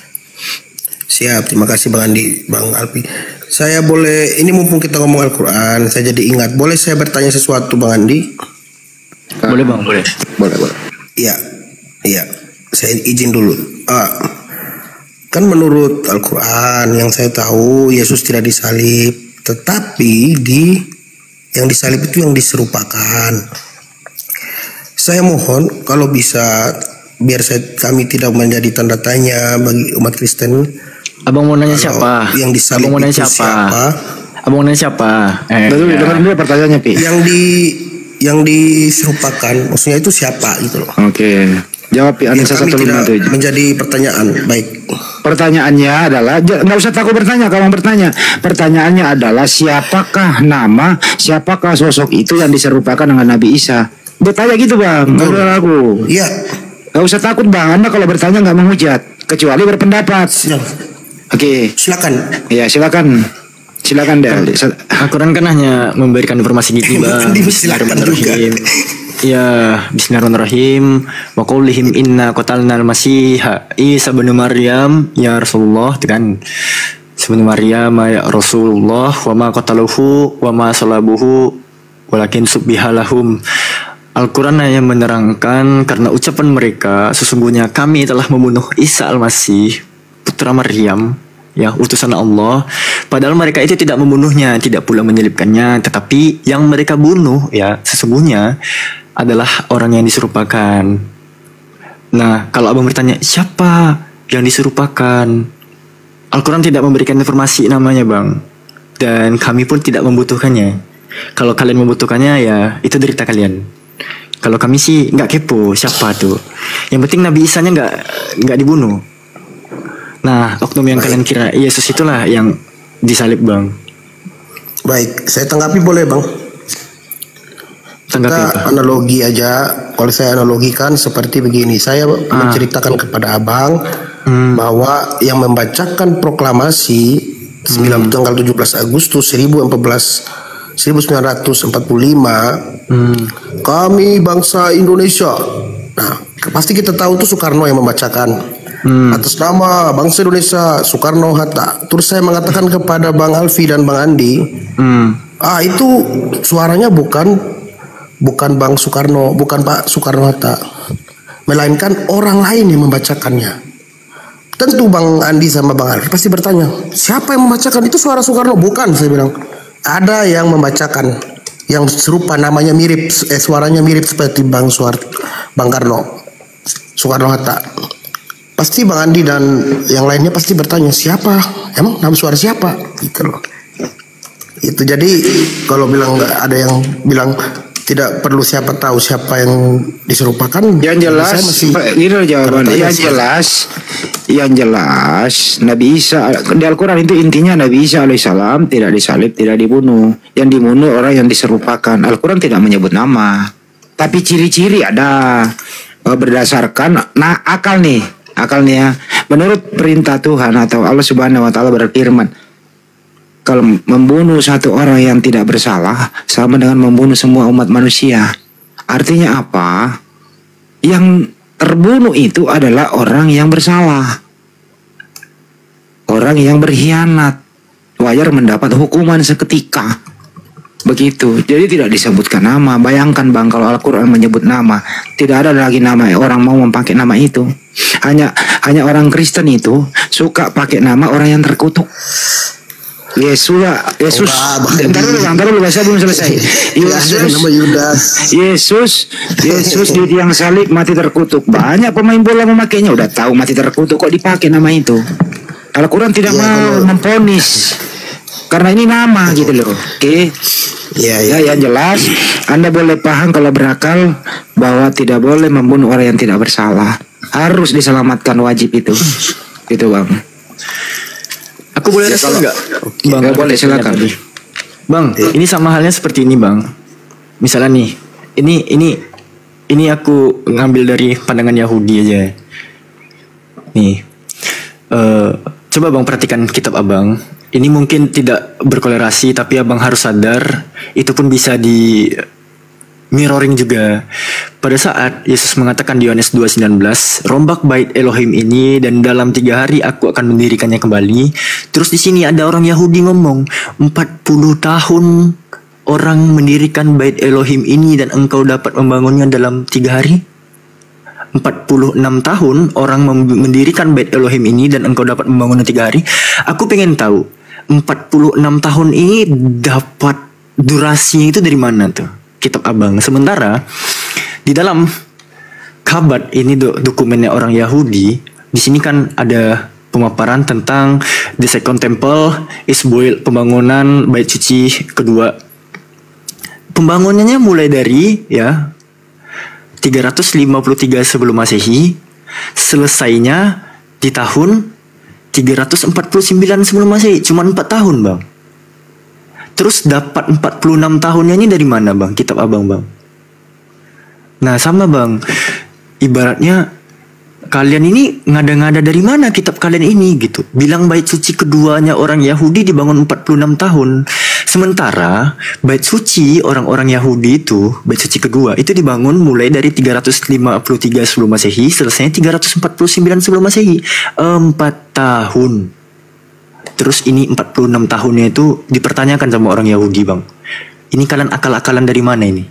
Siap, terima kasih Bang Andi, Bang Alfi. Saya boleh, ini mumpung kita ngomong Al-Quran, saya jadi ingat. Boleh saya bertanya sesuatu Bang Andi? Boleh bang, boleh. Iya. Saya izin dulu. Kan menurut Al-Quran yang saya tahu Yesus tidak disalib, tetapi yang disalib itu yang diserupakan. Saya mohon kalau bisa biar kami tidak menjadi tanda tanya bagi umat Kristen. Abang mau nanya siapa? Yang disalib Abang mau nanya itu siapa? Abang mau nanya siapa? Betul, dengar dulu pertanyaannya Pi. Yang diserupakan maksudnya itu siapa gitu loh. Oke. Jawab Pi, ada satu lima tujuh. Menjadi pertanyaan. Baik. Pertanyaannya adalah, nggak usah takut bertanya, kamu bertanya. Pertanyaannya adalah siapakah sosok itu yang diserupakan dengan Nabi Isa? Bertanya gitu bang, nggak aku. Iya. Gak usah takut bang, Anda kalau bertanya nggak menghujat, kecuali berpendapat. Oke. Silakan. Iya silakan Del. Al-Quran kan hanya memberikan informasi gitu bang. Bismillahirrahmanirrahim. Ya, Bismillahirrahmanirrahim. Wa qaulihim inna qatalnal masiha Isa bin Maryam ya Rasulullah, dengan Ibnu Maryam ya Rasulullah, wa ma qataluhu wa ma salabuhu walakin subbihalahum. Al-Quran hanya menerangkan karena ucapan mereka, sesungguhnya kami telah membunuh Isa al-Masih, putra Maryam, ya utusan Allah. Padahal mereka itu tidak membunuhnya, tidak pula menyelibkannya, tetapi yang mereka bunuh ya sesungguhnya adalah orang yang diserupakan. Nah, kalau abang bertanya siapa yang diserupakan, Al-Quran tidak memberikan informasi namanya bang, dan kami pun tidak membutuhkannya. Kalau kalian membutuhkannya ya itu derita kalian. Kalau kami sih nggak kepo siapa tuh. Yang penting Nabi Isa-nya nggak dibunuh. Nah, oknum yang kalian kira Yesus itulah yang disalib bang. Baik, saya tanggapi boleh bang? Kita analogi aja. Kalau saya analogikan seperti begini, saya menceritakan kepada abang bahwa yang membacakan proklamasi tanggal 17 Agustus 1945 kami bangsa Indonesia. Nah, pasti kita tahu tuh Soekarno yang membacakan atas nama bangsa Indonesia, Soekarno Hatta. Terus saya mengatakan kepada Bang Alfi dan Bang Andi, itu suaranya bukan Bang Soekarno, bukan Pak Soekarno Hatta, melainkan orang lain yang membacakannya. Tentu Bang Andi sama Bang Alfi pasti bertanya, siapa yang membacakan? Itu suara Soekarno. Bukan, saya bilang. Ada yang membacakan yang serupa, namanya mirip, suaranya mirip seperti Bang Karno, Soekarno Hatta. Pasti Bang Andi dan yang lainnya pasti bertanya, siapa? Emang nama suara siapa? Gitu loh. Itu jadi kalau bilang nggak ada yang bilang tidak perlu siapa tahu siapa yang diserupakan. Yang jelas, ini jawabannya. Yang jelas Nabi Isa di Al-Quran itu intinya Nabi Isa alaihissalam tidak disalib, tidak dibunuh. Yang dibunuh orang yang diserupakan. Al-Quran tidak menyebut nama, tapi ciri-ciri ada berdasarkan akal nih ya. Menurut perintah Tuhan atau Allah Subhanahu Wa Taala berfirman, kalau membunuh satu orang yang tidak bersalah sama dengan membunuh semua umat manusia. Artinya apa? Yang terbunuh itu adalah orang yang bersalah, orang yang berkhianat, wajar mendapat hukuman seketika. Begitu. Jadi tidak disebutkan nama. Bayangkan bang, kalau Al-Quran menyebut nama, tidak ada lagi nama orang mau memakai nama itu. Hanya orang Kristen itu suka pakai nama orang yang terkutuk. Yesus, ntar dulu saya belum selesai. Yesus di tiang salib mati terkutuk. Banyak pemain bola memakainya, udah tahu mati terkutuk kok dipakai nama itu. Al-Quran tidak mau memponis karena ini nama gitu loh. Oke. Ya, yang jelas Anda boleh paham kalau berakal bahwa tidak boleh membunuh orang yang tidak bersalah. harus diselamatkan, wajib itu. Itu Bang. Aku boleh respon nggak? Bang, Ya, boleh, silakan. Bang, ini sama halnya seperti ini Bang. Misalnya nih, ini aku ngambil dari pandangan Yahudi aja. Nih, coba Bang perhatikan kitab Abang. Ini mungkin tidak berkolerasi, tapi Abang harus sadar, itu pun bisa di mirroring juga. Pada saat Yesus mengatakan di Yohanes 2:19, rombak bait Elohim ini dan dalam 3 hari aku akan mendirikannya kembali. Terus di sini ada orang Yahudi ngomong, 40 tahun orang mendirikan bait Elohim ini dan engkau dapat membangunnya dalam 3 hari. 46 tahun orang mendirikan bait Elohim ini dan engkau dapat membangunnya 3 hari. Aku pengen tahu 46 tahun ini dapat durasinya itu dari mana tuh kitab Abang. Sementara di dalam Kabat ini dokumennya orang Yahudi, di sini kan ada pemaparan tentang the second temple is built, pembangunan bait suci kedua. Pembangunannya mulai dari 353 sebelum Masehi, selesainya di tahun 349 sebelum Masehi, cuma 4 tahun Bang. Terus dapat 46 tahunnya ini dari mana Bang, kitab Abang Bang? Nah sama Bang, ibaratnya kalian ini ngada-ngada dari mana kitab kalian ini gitu. Bilang bait suci keduanya orang Yahudi dibangun 46 tahun. Sementara bait suci orang-orang Yahudi itu, bait suci kedua itu dibangun mulai dari 353 sebelum Masehi, selesainya 349 sebelum Masehi. 4 tahun. Terus ini 46 tahunnya itu dipertanyakan sama orang Yahudi Bang. Ini kalian akal-akalan dari mana ini?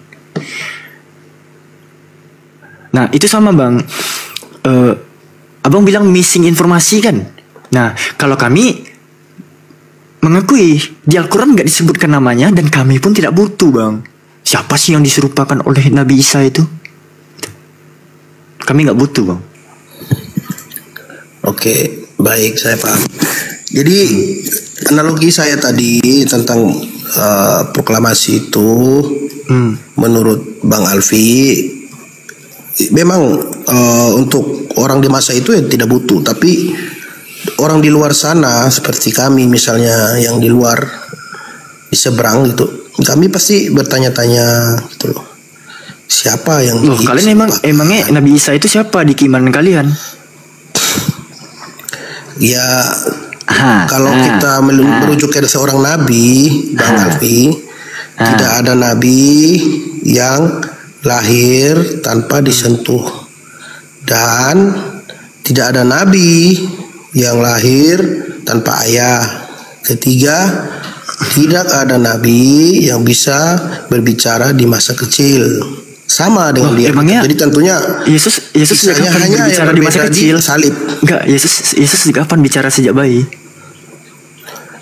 Nah itu sama Bang. Abang bilang missing informasi kan. Nah kalau kami mengakui di Al-Quran gak disebutkan namanya, dan kami pun tidak butuh Bang. Siapa sih yang diserupakan oleh Nabi Isa itu? Kami gak butuh Bang. Oke, baik, saya paham. Jadi analogi saya tadi tentang proklamasi itu menurut Bang Alfi memang untuk orang di masa itu tidak butuh, tapi orang di luar sana seperti kami misalnya yang di luar di seberang gitu, kami pasti bertanya-tanya gitu loh. Siapa yang kalian emangnya Nabi Isa itu siapa di keimanan kalian? Ya kalau kita merujuk ke seorang nabi, Bang Alfi, tidak ada nabi yang lahir tanpa disentuh, dan tidak ada nabi yang lahir tanpa ayah. Ketiga, tidak ada nabi yang bisa berbicara di masa kecil. Sama dengan dia. Jadi tentunya Yesus sejak kapan berbicara di masa kecil? Salib. Enggak, Yesus sejak kapan bicara sejak bayi?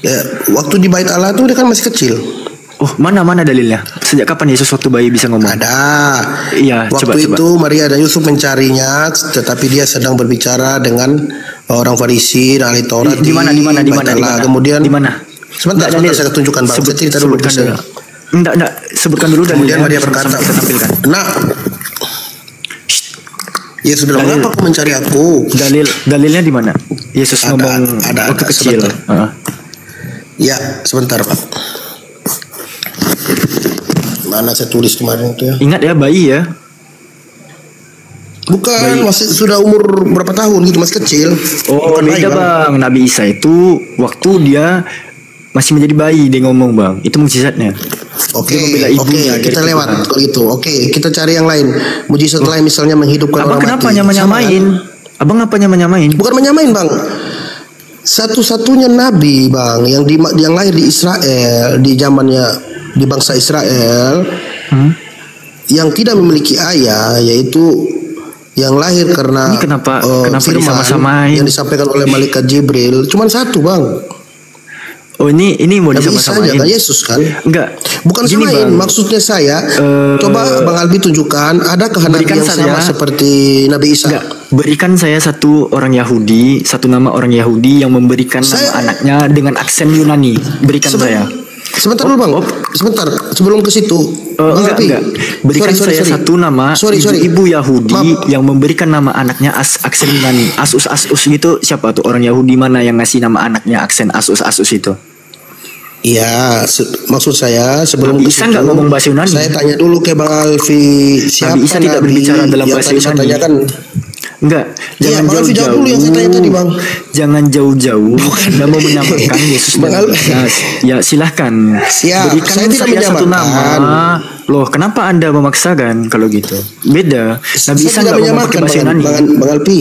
Ya, waktu di Bait Allah tuh dia kan masih kecil. Oh, mana dalilnya? Sejak kapan Yesus waktu bayi bisa ngomong? Ada. Iya, waktu itu Maria dan Yusuf mencarinya, tetapi dia sedang berbicara dengan orang Farisi dan ahli Taurat di mana? Kemudian di mana? Sebentar saya tunjukkan Bang. Saya cerita dulu. Enggak, sebutkan dulu dalilnya. Kemudian Maria berkata, "Nak, Yesus bilang, mengapa kau mencari aku?" Dalilnya di mana? Yesus ngomong waktu kecil. Ya, sebentar Pak. Mana saya tulis kemarin itu ya? Ingat ya, bayi ya. Bukan, masih sudah umur berapa tahun gitu, masih kecil. Oh, bukan beda Bang. Nabi Isa itu waktu dia masih menjadi bayi dia ngomong Bang. Itu mukjizatnya. Oke, kita lewat kalau gitu. Oke, kita cari yang lain. Mujizat lain misalnya menghidupkan orang mati. Abang kenapa nyamain? Abang apa nyamain? Bukan menyamain Bang. Satu-satunya nabi Bang yang lahir di Israel di zamannya di bangsa Israel yang tidak memiliki ayah, yaitu yang lahir karena kenapa firman disama-samain yang disampaikan oleh malaikat Jibril. Cuman satu Bang. Oh ini mau disama-samain. Nabi Isa Yesus kan? Enggak. Bukan samain. Maksudnya saya coba Bang Albi tunjukkan adakah nabi yang sama seperti Nabi Isa? Enggak. Berikan saya satu nama orang Yahudi yang memberikan nama anaknya dengan aksen Yunani. Berikan saya. Sebentar dulu bang, sebentar sebelum ke situ. Enggak. Berikan saya satu nama ibu Yahudi yang memberikan nama anaknya aksen Yunani, Asus gitu. Siapa tuh orang Yahudi mana yang ngasih nama anaknya aksen Asus itu? Iya, maksud saya sebelum Nabi Isa nggak ngomong bahasa Yunani. Saya tanya dulu ke Bang Alfi, siapa Nabi Isa tidak berbicara dalam bahasa Yunani. Enggak, jangan jauh-jauh dulu yang saya tanya tadi bang. Jangan jauh-jauh. Anda mau menamakan Yesus dan Isa. Ya silahkan. Siap. Berikan Saya tidak satu nama. Loh, kenapa Anda memaksakan kalau gitu? Beda. Nabi Isa nggak ngomong pakai bahasa Yunani. Bang Alfi.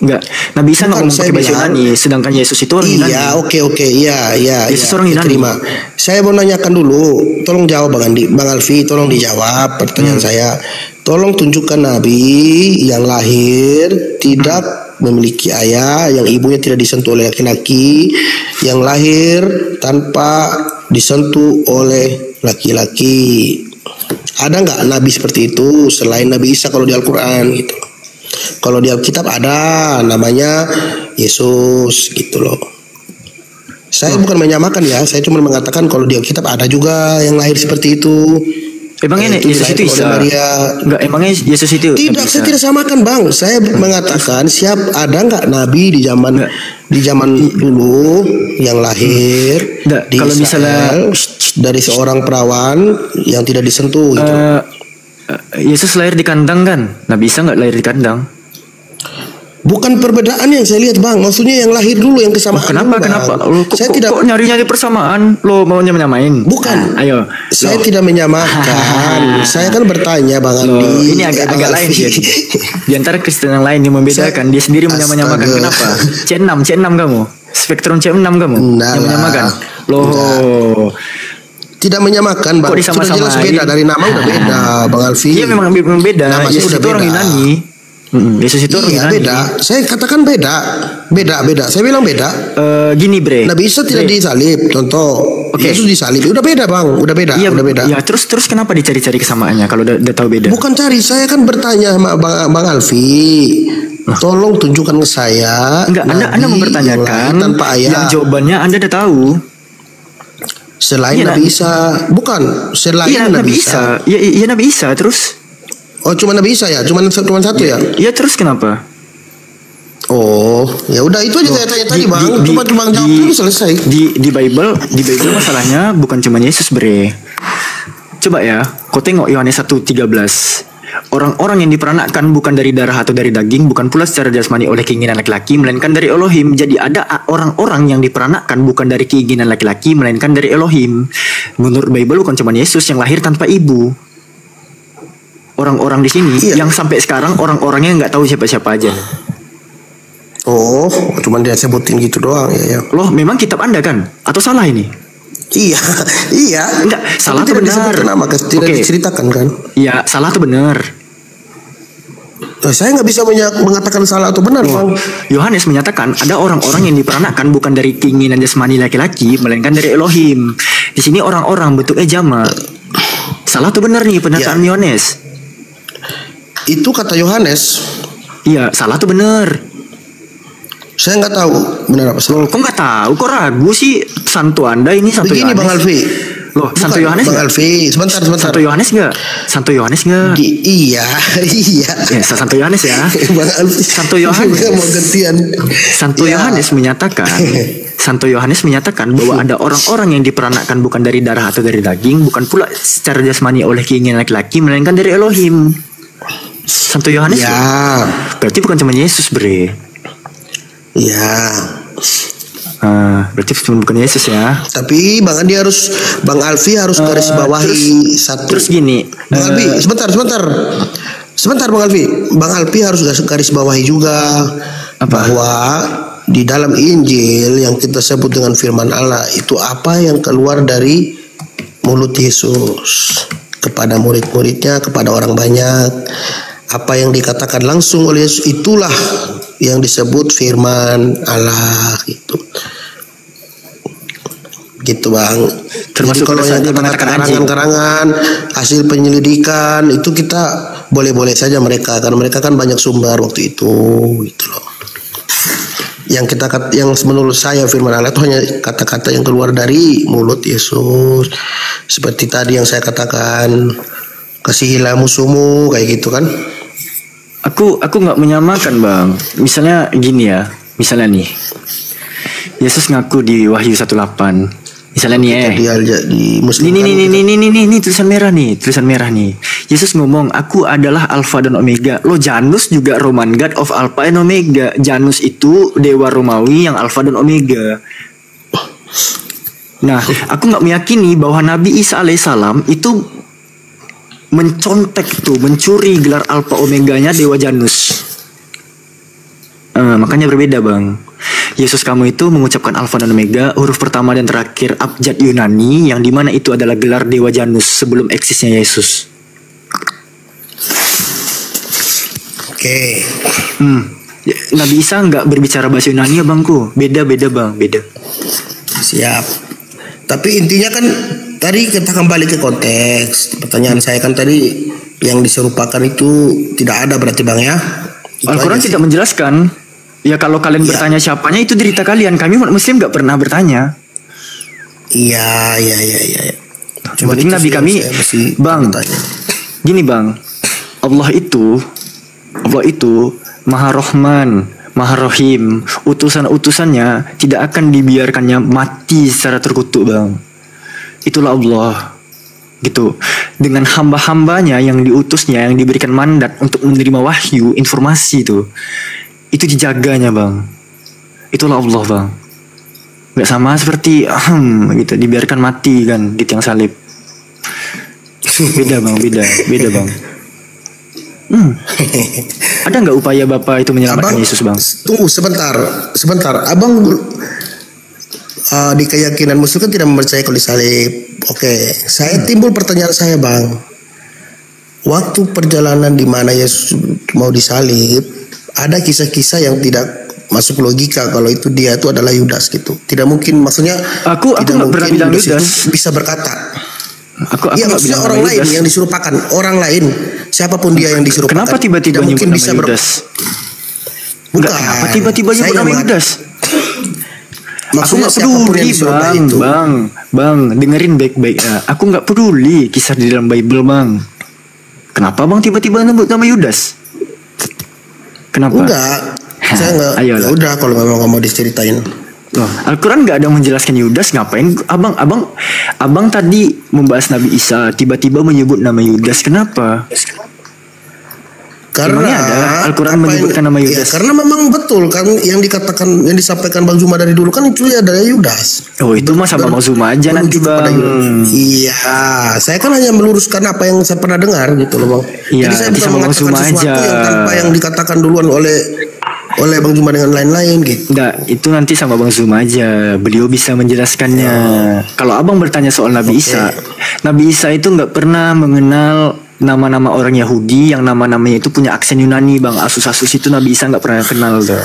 Enggak, Nabi Isa nggak ngomong pakai bahasa Yunani, sedangkan Yesus itu orang Yunani. Iya, oke, iya. Yesus orang Yunani. Terima. Saya mau nanyakan dulu, tolong jawab Bang Alfi, tolong dijawab pertanyaan saya. Tolong tunjukkan Nabi yang lahir tidak memiliki ayah, yang ibunya tidak disentuh oleh laki-laki, yang lahir tanpa disentuh oleh laki-laki. Ada nggak Nabi seperti itu selain Nabi Isa kalau di Al-Quran gitu? Kalau di Alkitab ada namanya Yesus gitu loh. Saya bukan menyamakan ya, saya cuma mengatakan kalau di Alkitab ada juga yang lahir seperti itu. Emangnya Yesus itu Isa? Enggak, emangnya Yesus itu? Tidak, saya tidak samakan bang. Saya mengatakan ada nggak Nabi di zaman dulu yang lahir di kalau Israel dari seorang perawan yang tidak disentuh gitu. Yesus lahir di kandang kan? Nabi Isa nggak lahir di kandang. Bukan perbedaan yang saya lihat bang, maksudnya yang lahir dulu yang kesamaan. Kenapa? Saya tidak nyari persamaan. Lo maunya menyamain? Bukan. Ayo. Saya tidak menyamakan. Saya kan bertanya bang Andi. Ini agak lain sih. Di antara Kristen yang lain yang membedakan, dia sendiri menyamakan. Kenapa? C6 kamu. Spektrum C6 kamu yang menyamakan. Loh. Tidak menyamakan bang. Sudah jelas beda dari nama udah beda bang Alfi. Iya memang beda. Nama Yesus itu orang Yunani. Yesus itu orang Yunani. Beda. Saya katakan beda. Saya bilang beda. Gini bre. Nabi Isa tidak disalib. Contoh. Yesus disalib. Udah beda bang. Udah beda. Ya terus kenapa dicari-cari kesamaannya kalau udah tahu beda? Bukan cari. Saya kan bertanya sama bang Alfi. Tolong tunjukkan ke saya. Enggak. Anda mempertanyakan tanpa ayah. Yang jawabannya Anda udah tahu. Selain Nabi Isa. Bukan. Selain Nabi Isa. Iya Nabi Isa terus. Oh cuma Nabi Isa ya? Cuma satu ya? Iya terus kenapa? Oh ya udah itu aja saya tanya tadi bang. Cuma jawab dulu selesai. Di Bible masalahnya bukan cuma Yesus bre. Coba ya, kau tengok Yohanes 1:13. Orang-orang yang diperanakkan bukan dari darah atau dari daging, bukan pula secara jasmani oleh keinginan laki-laki, melainkan dari Elohim. Jadi ada orang-orang yang diperanakkan bukan dari keinginan laki-laki, melainkan dari Elohim. Menurut Bible bukan cuma Yesus yang lahir tanpa ibu. Orang-orang di sini yang sampai sekarang orang-orangnya nggak tahu siapa-siapa aja. Oh, cuman dia sebutin gitu doang ya. Loh, memang kitab Anda kan? Atau salah ini? Iya. Enggak, salah atau benar? Tidak diceritakan kan? Iya, salah atau benar? Saya nggak bisa mengatakan salah atau benar, bang. Yohanes menyatakan ada orang-orang yang diperanakkan bukan dari keinginan jasmani laki-laki, melainkan dari Elohim. Di sini orang-orang bentuknya jamak. Salah atau benar nih pernyataan Yohanes? Itu kata Yohanes. Iya, salah atau benar? Saya nggak tahu benar apa salah. Kok nggak tahu? Kok ragu sih? Santo Anda ini Santo Yohanes. Begini Bang Alfi. Loh, Santo Yohanes Bang Alfi, sebentar. Santo Yohanes nggak? Santo Yohanes nggak? Iya. Ya, Santo Yohanes ya. Bang Alfi. Santo Yohanes. Mau gantian. Santo Yohanes menyatakan bahwa ada orang-orang yang diperanakkan bukan dari darah atau dari daging, bukan pula secara jasmani oleh keinginan laki-laki, melainkan dari Elohim. Santo Yohanes ya. Berarti bukan cuma Yesus bre. Ya. Berarti bukan Yesus ya. Tapi Bang Alfi harus garis bawahi satu. Terus gini, Bang Alfi, sebentar Bang Alfi. Bang Alfi harus garis bawahi juga bahwa di dalam Injil yang kita sebut dengan firman Allah itu apa yang keluar dari mulut Yesus kepada murid-muridnya, kepada orang banyak. Apa yang dikatakan langsung oleh Yesus itulah yang disebut firman Allah gitu. Gitu Bang. Termasuk kalau yang karangan-karangan, hasil penyelidikan itu kita boleh-boleh saja mereka, karena mereka kan banyak sumber waktu itu gitu loh. yang menurut saya firman Allah itu hanya kata-kata yang keluar dari mulut Yesus. Seperti tadi yang saya katakan, kasihilah musuhmu, kayak gitu kan. Aku nggak menyamakan, Bang. Misalnya gini ya. Misalnya nih. Yesus ngaku di Wahyu 18. Misalnya nih di Muslim. Ini tulisan merah nih. Yesus ngomong, aku adalah Alfa dan Omega. Lo Janus juga Roman God of Alpha and Omega. Janus itu dewa Romawi yang Alfa dan Omega. Nah, aku nggak meyakini bahwa Nabi Isa alaihissalam itu mencuri gelar Alpha Omeganya dewa Janus. Makanya berbeda, Bang. Yesus kamu itu mengucapkan Alfa dan Omega, huruf pertama dan terakhir abjad Yunani, yang dimana itu adalah gelar dewa Janus sebelum eksisnya Yesus. Oke. Nabi Isa nggak berbicara bahasa Yunani ya, Bangku. Beda Bang, beda. Siap. Tapi intinya kan tadi kita kembali ke konteks. Pertanyaan saya kan tadi yang diserupakan itu tidak ada berarti, Bang, ya? Al-Quran tidak menjelaskan. Ya kalau kalian bertanya siapanya itu derita kalian. Kami umat Muslim nggak pernah bertanya. Iya. Cuma Nabi kami, Bang. Gini, Bang. Allah itu Maha Rahman, Maha Rahim. Utusan-utusannya tidak akan dibiarkannya mati secara terkutuk, Bang. Itulah Allah. Gitu. Dengan hamba-hambanya yang diutusnya, yang diberikan mandat untuk menerima wahyu, informasi itu dijaganya, Bang. Itulah Allah, Bang. Gak sama seperti gitu dibiarkan mati kan di tiang salib. Beda, Bang. Bang. Ada nggak upaya Bapak itu menyelamatkan Yesus, Bang? Tunggu sebentar. Abang di keyakinan Muslim kan tidak mempercayai kalau disalib. Oke, saya timbul pertanyaan saya, Bang. Waktu perjalanan di mana Yesus mau disalib, ada kisah-kisah yang tidak masuk logika kalau itu dia itu adalah Yudas gitu. Tidak mungkin, maksudnya aku nggak pernah bilang Yudas bisa berkata. Iya, maksudnya orang lain yang disuruhkan, orang lain siapapun dia yang disuruhkan. Kenapa tiba-tiba nyebut nama Yudas? Bukan. Kenapa tiba-tiba nyebut nama Yudas? Maksudnya aku nggak peduli, Bang, dengerin baik-baik ya. Aku nggak peduli kisah di dalam Bible, Bang. Kenapa, Bang, tiba-tiba nyebut nama Yudas? Kenapa? Enggak, saya enggak. Ya udah, kalau memang kamu diceritain. Loh, Al-Quran nggak ada menjelaskan Yudas, ngapain? Abang tadi membahas Nabi Isa, tiba-tiba menyebut nama Yudas, kenapa? Karena ada Al-Quran menyebutkan nama Yudas. Ya, karena memang betul kan yang disampaikan Bang Zuma dari dulu kan itu ada Yudas. Oh, itu mah sama Bang Zuma aja nanti, Bang. Iya, saya kan hanya meluruskan apa yang saya pernah dengar gitu loh, Bang. Iya, jadi saya bukan mengatakan sesuatu yang tanpa yang dikatakan duluan oleh Bang Zuma dengan lain-lain gitu. Enggak, itu nanti sama Bang Zuma aja. Beliau bisa menjelaskannya. Kalau Abang bertanya soal Nabi Isa, Nabi Isa itu nggak pernah mengenal nama-nama orang Yahudi yang nama-namanya itu punya aksen Yunani, Bang. Asus-asus itu Nabi Isa nggak pernah kenal tuh.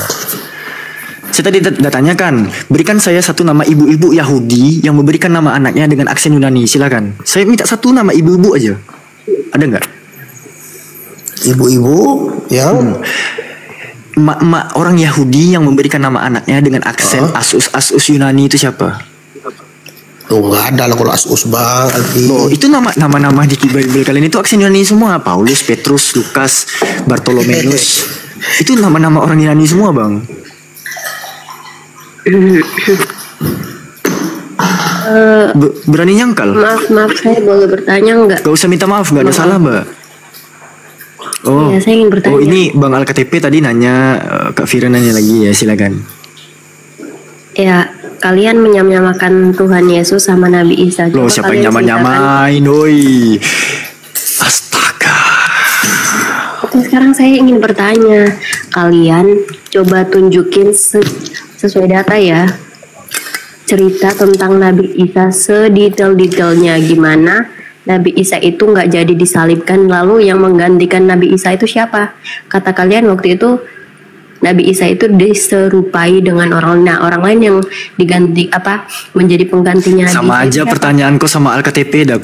Saya tadi tanyakan, berikan saya satu nama ibu-ibu Yahudi yang memberikan nama anaknya dengan aksen Yunani. Silakan. Saya minta satu nama ibu-ibu aja. Ada nggak? Ibu-ibu yang mak orang Yahudi yang memberikan nama anaknya dengan aksen asus Yunani itu siapa? Oh, nggak ada lah kalau Asus, Bang. Oh, itu nama-nama di Bible kalian itu aksen Yunani semua. Paulus, Petrus, Lukas, Bartolomeus. Itu nama-nama orang Yunani semua, Bang. Berani nyangkal? Maaf, saya boleh bertanya nggak? Gak usah minta maaf, gak ada salah, Mbak. Oh, ya, saya ingin bertanya. Oh, ini Bang Al-KTP tadi nanya, Kak Fira nanya lagi ya, silakan. Ya, kalian menyamakan Tuhan Yesus sama Nabi Isa. Loh, siapa yang nyamain, oi? Astaga. Oke, sekarang saya ingin bertanya, kalian coba tunjukin sesuai data ya, cerita tentang Nabi Isa sedetail-detailnya, gimana Nabi Isa itu nggak jadi disalibkan, lalu yang menggantikan Nabi Isa itu siapa? Kata kalian waktu itu Nabi Isa itu diserupai dengan orang lain yang diganti menjadi penggantinya. Sama aja pertanyaanku sama Al-KTP dah.